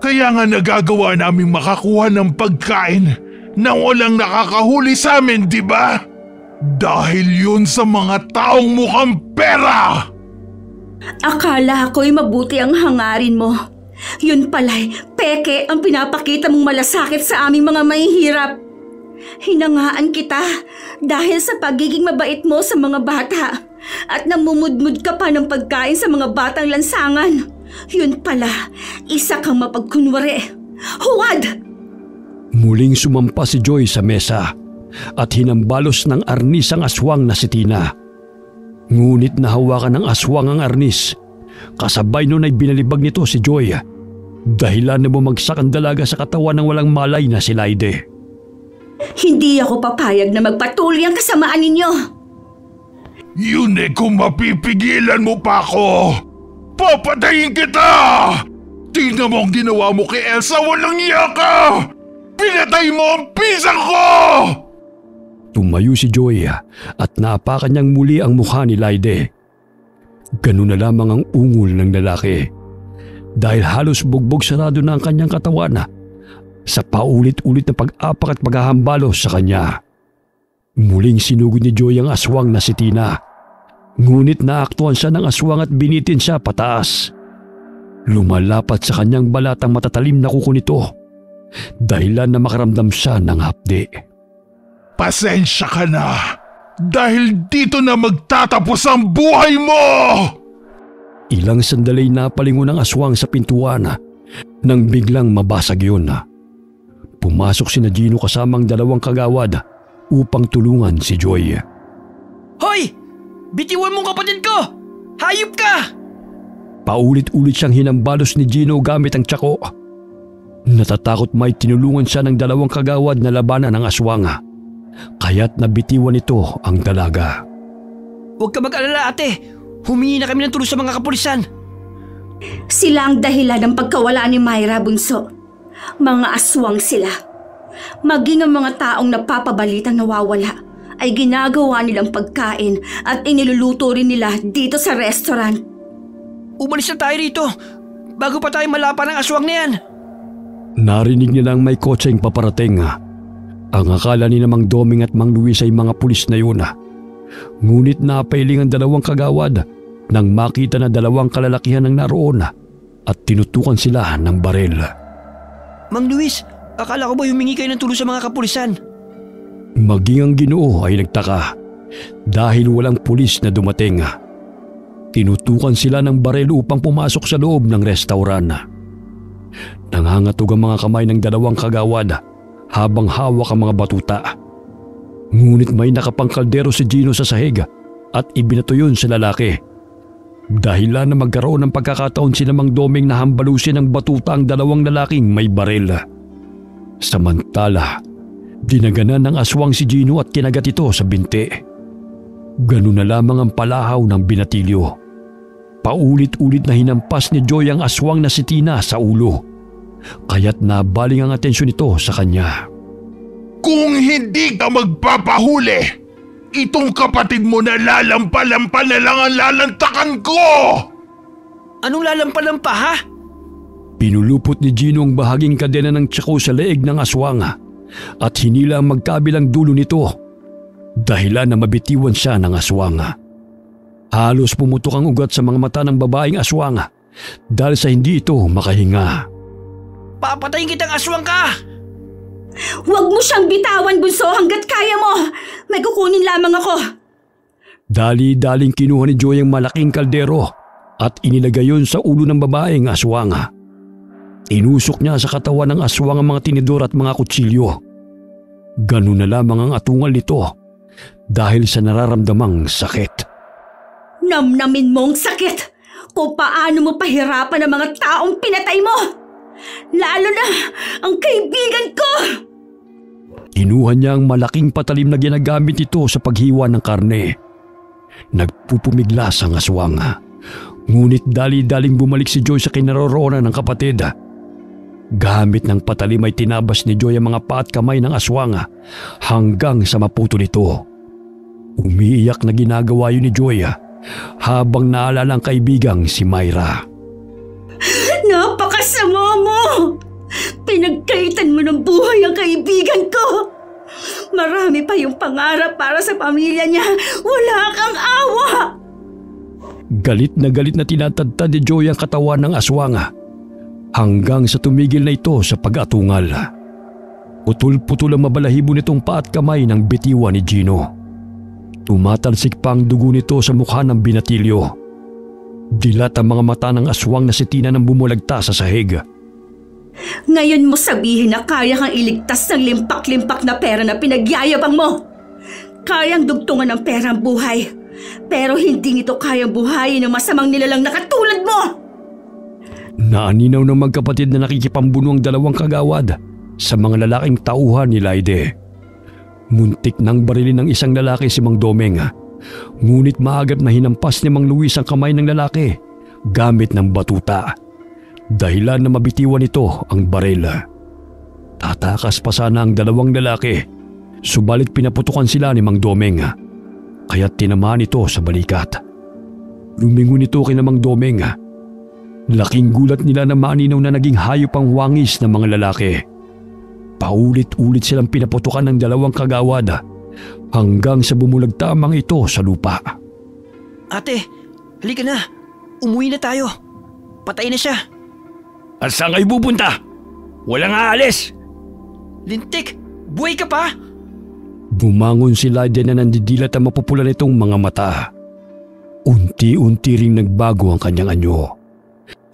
Kaya nga nagagawa naming makakuha ng pagkain nang walang nakakahuli sa amin, di ba? Dahil yun sa mga taong mukhang pera! Akala ko'y mabuti ang hangarin mo. Yun pala'y peke ang pinapakita mong malasakit sa aming mga mahihirap. Hinangaan kita dahil sa pagiging mabait mo sa mga bata at namumudmud ka pa ng pagkain sa mga batang lansangan. Yun pala, isa kang mapagkunwari. Huwad! Muling sumampa si Joy sa mesa at hinambalos ng arnis ang aswang na si Tina. Ngunit nahawakan ng aswang ang arnis. Kasabay nun ay binalibag nito si Joy. Dahilan na bumagsak ang dalaga sa katawan ng walang malay na si Laide. Hindi ako papayag na magpatuloy ang kasamaan ninyo. Yun kung mapipigilan mo pa ako. Papatayin kita! Tingnan mo ang ginawa mo kay Elsa, walang iya ka! Pinatay mo ang pisang ko! Tumayo si Joy at naapakan niyang muli ang mukha ni Laide. Ganun na lamang ang ungol ng lalaki. Dahil halos bugbog sarado na ang kanyang katawan sa paulit-ulit na pag-apak at paghahambalos sa kanya. Muling sinugod ni Joy ang aswang na si Tina. Ngunit naaktuhan siya ng aswang at binitin siya pataas. Lumalapat sa kanyang balat ang matatalim na kuko nito. Dahilan na makaramdam siya ng hapdi. Pasensya ka na. Dahil dito na magtatapos ang buhay mo! Ilang sandali napalingon ang aswang sa pintuan nang biglang mabasag yun. Pumasok si Gino kasamang dalawang kagawad upang tulungan si Joy. Hoy! Bitiwan mong kapatid ko! Hayop ka! Paulit-ulit siyang hinambalos ni Gino gamit ang tsako. Natatakot may tinulungan siya ng dalawang kagawad na labanan ng aswang. Kaya't nabitiwan ito ang dalaga. Huwag ka mag-alala, ate. Humingi na kami ng tulong sa mga kapulisan. Sila ang dahilan ng pagkawala ni Myra, bunso. Mga aswang sila. Maging ang mga taong napapabalitang nawawala ay ginagawa nilang pagkain at iniluluto rin nila dito sa restaurant. Umalis na tayo rito bago pa tayo malapan ng aswang na yan. Narinig nilang may kotseng paparating. Ang akala ni Mang Doming at Mang Luis ay mga pulis na yun. Ngunit napailing ang dalawang kagawad nang makita na dalawang kalalakihan ang naroon at tinutukan sila ng baril. Mang Luis, akala ko ba humingi kayo ng tulong sa mga kapulisan? Maging ang Ginoo ay nagtaka dahil walang pulis na dumating. Tinutukan sila ng baril upang pumasok sa loob ng restaurant. Nangangatog ang mga kamay ng dalawang kagawad habang hawak ang mga batuta. Ngunit may nakapangkaldero si Gino sa sahig at ibinato yun sa lalaki. Dahilan na magkaroon ng pagkakataon si Mang Domeng na hambalusin ng batuta ang dalawang lalaking may baril. Samantala, dinaganan ng aswang si Gino at kinagat ito sa binti. Ganun na lamang ang palahaw ng binatilyo. Paulit-ulit na hinampas ni Joy ang aswang na si Tina sa ulo. Kaya't nabaling ang atensyon nito sa kanya. Kung hindi ka magpapahuli, itong kapatid mo na lalampa-lampa na lang ang lalantakan ko! Anong lalampa-lampa ha? Pinulupot ni Gino ang bahaging kadena ng tsako sa leeg ng aswang at hinila ang magkabilang dulo nito. Dahilan na mabitiwan siya ng aswang. Halos pumutok ang ugat sa mga mata ng babaeng aswang dahil sa hindi ito makahinga. Papatayin kitang aswang ka! Huwag mo siyang bitawan, bunso, hanggat kaya mo. May kukunin lamang ako. Dali-daling kinuha ni Joy ang malaking kaldero at inilagay yon sa ulo ng babaeng aswang. Inusok niya sa katawan ng aswang ang mga tinidor at mga kutsilyo. Ganun na lamang ang atungal nito dahil sa nararamdamang sakit. Namnamin mong sakit kung paano mo pahirapan ang mga taong pinatay mo. Lalo na ang kaibigan ko! Inuha niya ang malaking patalim na ginagamit ito sa paghiwa ng karne. Nagpupumiglas ang aswang. Ngunit dali-daling bumalik si Joy sa kinaroroonan ng kapatid. Gamit ng patalim ay tinabas ni Joy ang mga paa at kamay ng aswang hanggang sa maputo nito. Umiiyak na ginagawa yun ni Joy habang naalala ang kaibigang si Myra. Napakasama mo! Pinagkaitan mo ng buhay ang kaibigan ko! Marami pa yung pangarap para sa pamilya niya. Wala kang awa! Galit na tinatadtad ni Joy ang katawan ng aswang hanggang sa tumigil na ito sa pag-atungal. Putol-putol ang mabalahibo nitong paa at kamay ng bitiwa ni Gino. Tumatalsik pa ang dugo nito sa mukha ng binatilyo. Dilat ang mga mata ng aswang na si Tina nang bumulagta sa sahig. Ngayon mo sabihin na kaya kang iligtas ng limpak-limpak na pera na pinagyayabang mo. Kayang dugtungan ng pera ang buhay. Pero hindi nito kayang buhayin ng masamang nilalang na katulad mo. Naaninaw ng magkapatid na nakikipambuno ang dalawang kagawad sa mga lalaking tauhan ni Laide. Muntik nang barilin ng isang lalaki si Mang Domeng. Ngunit maagap na hinampas ni Mang Luis ang kamay ng lalaki gamit ng batuta. Dahilan na mabitiwan nito ang baril. Tatakas pa sana ang dalawang lalaki, subalit pinaputukan sila ni Mang Domeng. Kaya't tinamaan ito sa balikat. Lumingon ito kay Mang Domeng. Laking gulat nila na maaninaw na naging hayop ang wangis ng mga lalaki. Paulit-ulit silang pinaputukan ng dalawang kagawad hanggang sa bumulagtamang ito sa lupa. Ate, halika na. Umuwi na tayo. Patay na siya. At saan kayo pupunta? Walang aalis. Lintik, buhay ka pa? Bumangon si Laide na nandidilat ang mapupula nitong mga mata. Unti-unti ring nagbago ang kanyang anyo.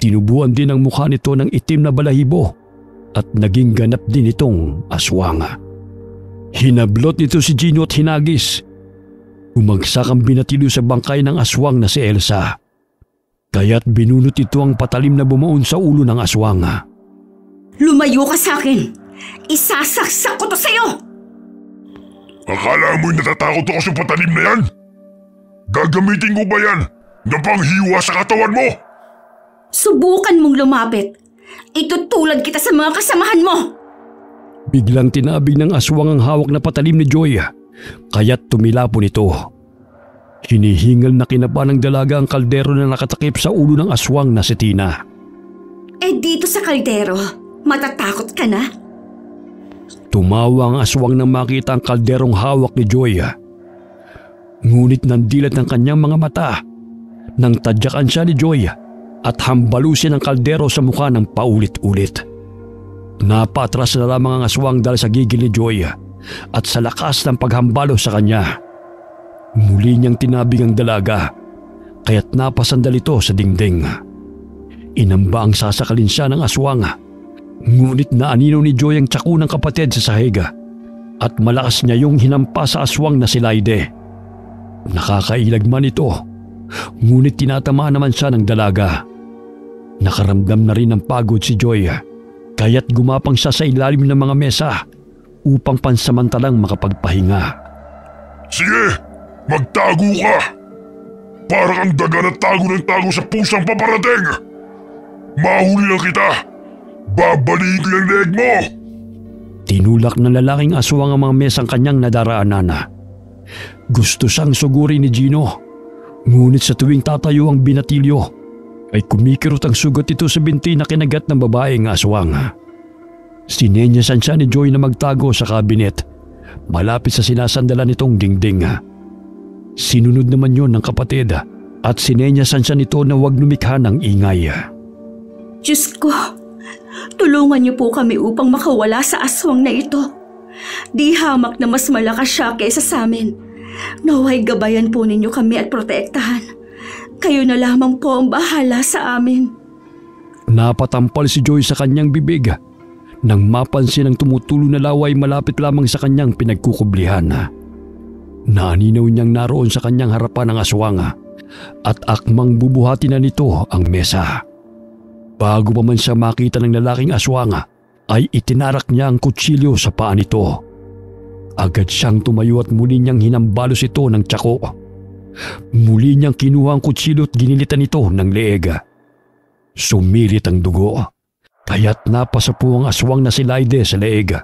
Tinubuan din ang mukha nito ng itim na balahibo at naging ganap din itong aswang. Hinablot nito si Gino at hinagis. Umagsak ang binatilyo sa bangkay ng aswang na si Elsa. Kaya't binunot ito ang patalim na bumuon sa ulo ng aswang. Lumayo ka sa akin! Isasaksak ko to sa'yo! Akala mo'y natatakot ako sa patalim na yan? Gagamitin ko ba yan na panghiwa sa katawan mo? Subukan mong lumapit. Itutulad kita sa mga kasamahan mo! Biglang tinabig ng aswang ang hawak na patalim ni Joy, kaya't tumilapon ito. Hinihingal na kinaba ng dalaga ang kaldero na nakatakip sa ulo ng aswang na si Tina. Eh dito sa kaldero, matatakot ka na? Tumawa ang aswang nang makita ang kalderong hawak ni Joy. Ngunit nandilat ng kanyang mga mata nang tadyakan siya ni Joy at hambalusin ang kaldero sa mukha ng paulit-ulit. Napatras na lamang ang aswang dahil sa gigil ni Joy at sa lakas ng paghambalo sa kanya. Muli niyang tinabig ang dalaga, kaya't napasandal ito sa dingding. Inamba ang sasakalin siya ng aswang, ngunit naanino ni Joy ang tsaku ng kapatid sa sahig at malakas niya yung hinampa sa aswang na si Laide. Nakakailag man ito, ngunit tinatamaan naman siya ng dalaga. Nakaramdam na rin ng pagod si Joy, kaya't gumapang siya sa ilalim ng mga mesa upang pansamantalang makapagpahinga. Sige, magtago ka! Para kang daga na tago ng tago sa pusang paparating! Mahuli lang kita! Babaliin ko yung leeg mo! Tinulak ng lalaking aswang ang mga mesang kanyang nadaraanan. Gusto siyang sugurin ni Gino, ngunit sa tuwing tatayo ang binatilyo, ay kumikirot ang sugat ito sa binti na kinagat ng babaeng aswang. Sinenyasan siya ni Joy na magtago sa kabinet, malapit sa sinasandala nitong dingding. Sinunod naman yon ng kapatid at sinenyasan siya nito na huwag lumikha ng ingay. Diyos ko, tulungan niyo po kami upang makawala sa aswang na ito. Di hamak na mas malakas siya kaysa sa amin. Naway gabayan po ninyo kami at protektahan. Kayo na lamang po ang bahala sa amin. Napatampal si Joy sa kanyang bibig nang mapansin ang tumutulo na laway malapit lamang sa kanyang pinagkukublihan. Naninaw niyang naroon sa kanyang harapan ang aswang at akmang bubuhati na nito ang mesa. Bago pa man siya makita ng lalaking aswang, ay itinarak niya ang kutsilyo sa paa nito. Agad siyang tumayo at muli niyang hinambalos ito ng tsako. Muli niyang kinuha ang kutsilyo at ginilitan ito ng leeg. Sumirit ang dugo, kaya't napasa po ang aswang na si Laide sa leeg.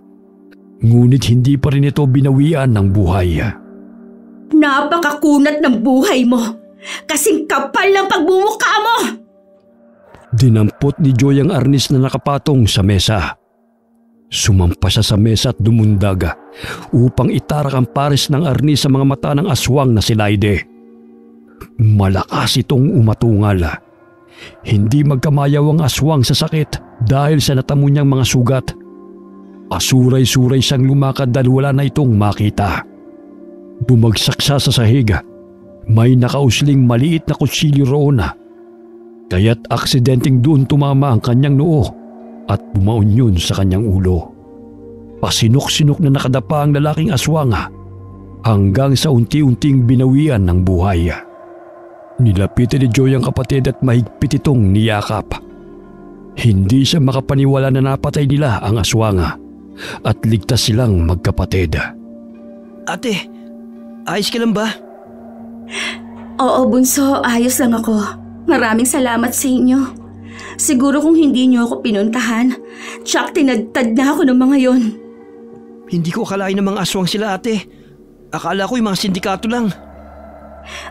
Ngunit hindi pa rin ito binawian ng buhay. Napakakunat ng buhay mo! Kasing kapal ng pagbumukha mo! Dinampot ni Joy ang arnis na nakapatong sa mesa. Sumampa siya sa mesa at dumundag upang itarak ang pares ng arnis sa mga mata ng aswang na si Laide. Malakas itong umatungal. Hindi magkamayaw ang aswang sa sakit dahil sa natamo niyang mga sugat. Asuray-suray siyang lumakad dahil wala na itong makita. Bumagsak siya sa sahig. May nakausling maliit na kutsilyo roon, kaya't aksidenteng doon tumama ang kanyang noo at bumaon yun sa kanyang ulo. Pasinok-sinok na nakadapa ang lalaking aswang hanggang sa unti-unting binawian ng buhay. Nilapitan ni Joy ang kapatid at mahigpit itong niyakap. Hindi siya makapaniwala na napatay nila ang aswang at ligtas silang magkapatid. Ate, ayos ka lang ba? Oo, bunso, ayos lang ako. Maraming salamat sa inyo. Siguro kung hindi niyo ako pinuntahan, tsak tinadtad na ako ng mga yon. Hindi ko akalain ng mga aswang sila, ate. Akala ko yung mga sindikato lang.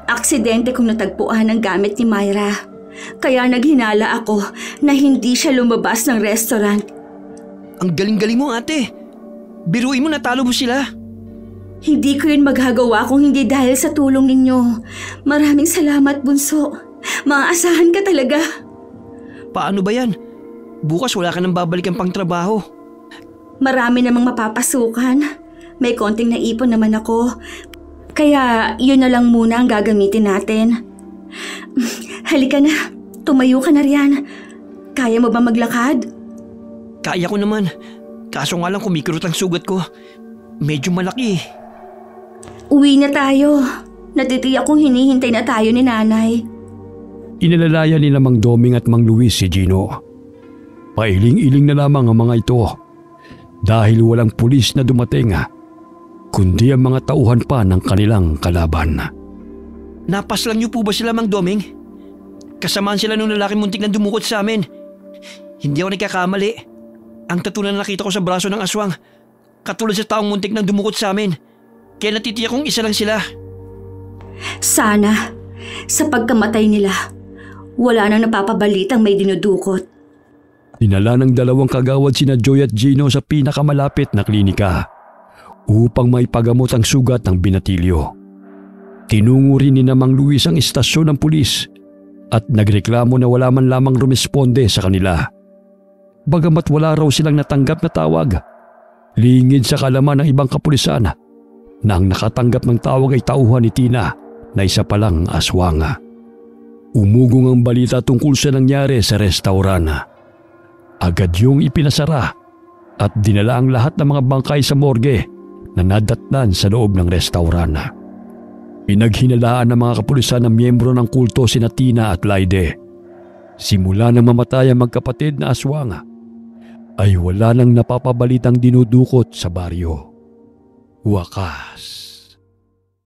Aksidente kong natagpuan ang gamit ni Myra. Kaya naghinala ako na hindi siya lumabas ng restaurant. Ang galing-galing mo, ate. Biruin mo natalo mo sila. Hindi ko yun maghagawa kung hindi dahil sa tulong ninyo. Maraming salamat, bunso. Maaasahan ka talaga. Paano ba yan? Bukas wala ka nang babalikan pang trabaho. Marami namang mapapasukan. May konting naipon naman ako. Kaya yun na lang muna ang gagamitin natin. Halika na. Tumayo ka na riyan. Kaya mo ba maglakad? Kaya ko naman. Kaso nga lang kumikirot ang sugat ko. Medyo malaki. Uwi na tayo. Natitiyak kong hinihintay na tayo ni nanay. Inalalaya ni Mang Doming at Mang Luis si Gino. Pailing-iling na lamang ang mga ito dahil walang pulis na dumating, kundi ang mga tauhan pa ng kanilang kalaban. Napaslang niyo po ba sila, Mang Doming? Kasamaan sila nung lalaking muntik na dumukot sa amin. Hindi ako nagkakamali. Ang tattoo na nakita ko sa braso ng aswang, katulad sa taong muntik na dumukot sa amin. Kaya natitiyak kong isa lang sila. Sana, sa pagkamatay nila, wala nang napapabalitang may dinudukot. Dinala ng dalawang kagawad sina Joy at Gino sa pinakamalapit na klinika upang maipagamot ang sugat ng binatilyo. Tinungo rin ni Mang Luis ang istasyon ng pulis at nagreklamo na wala man lamang rumesponde sa kanila. Bagamat wala raw silang natanggap na tawag, lingid sa kalaman ng ibang kapulisan na ang nakatanggap ng tawag ay tauhan ni Tina na isa palang aswang. Umugong ang balita tungkol sa nangyari sa restaurant. Agad yung ipinasara at dinala ang lahat ng mga bangkay sa morgue na nadatnan sa loob ng restaurant. Pinaghinalaan ng mga kapulisan ng miyembro ng kulto sina Tina at Laide. Simula nang mamatay ang magkapatid na aswang, ay wala nang napapabalitang dinudukot sa baryo. Wakas.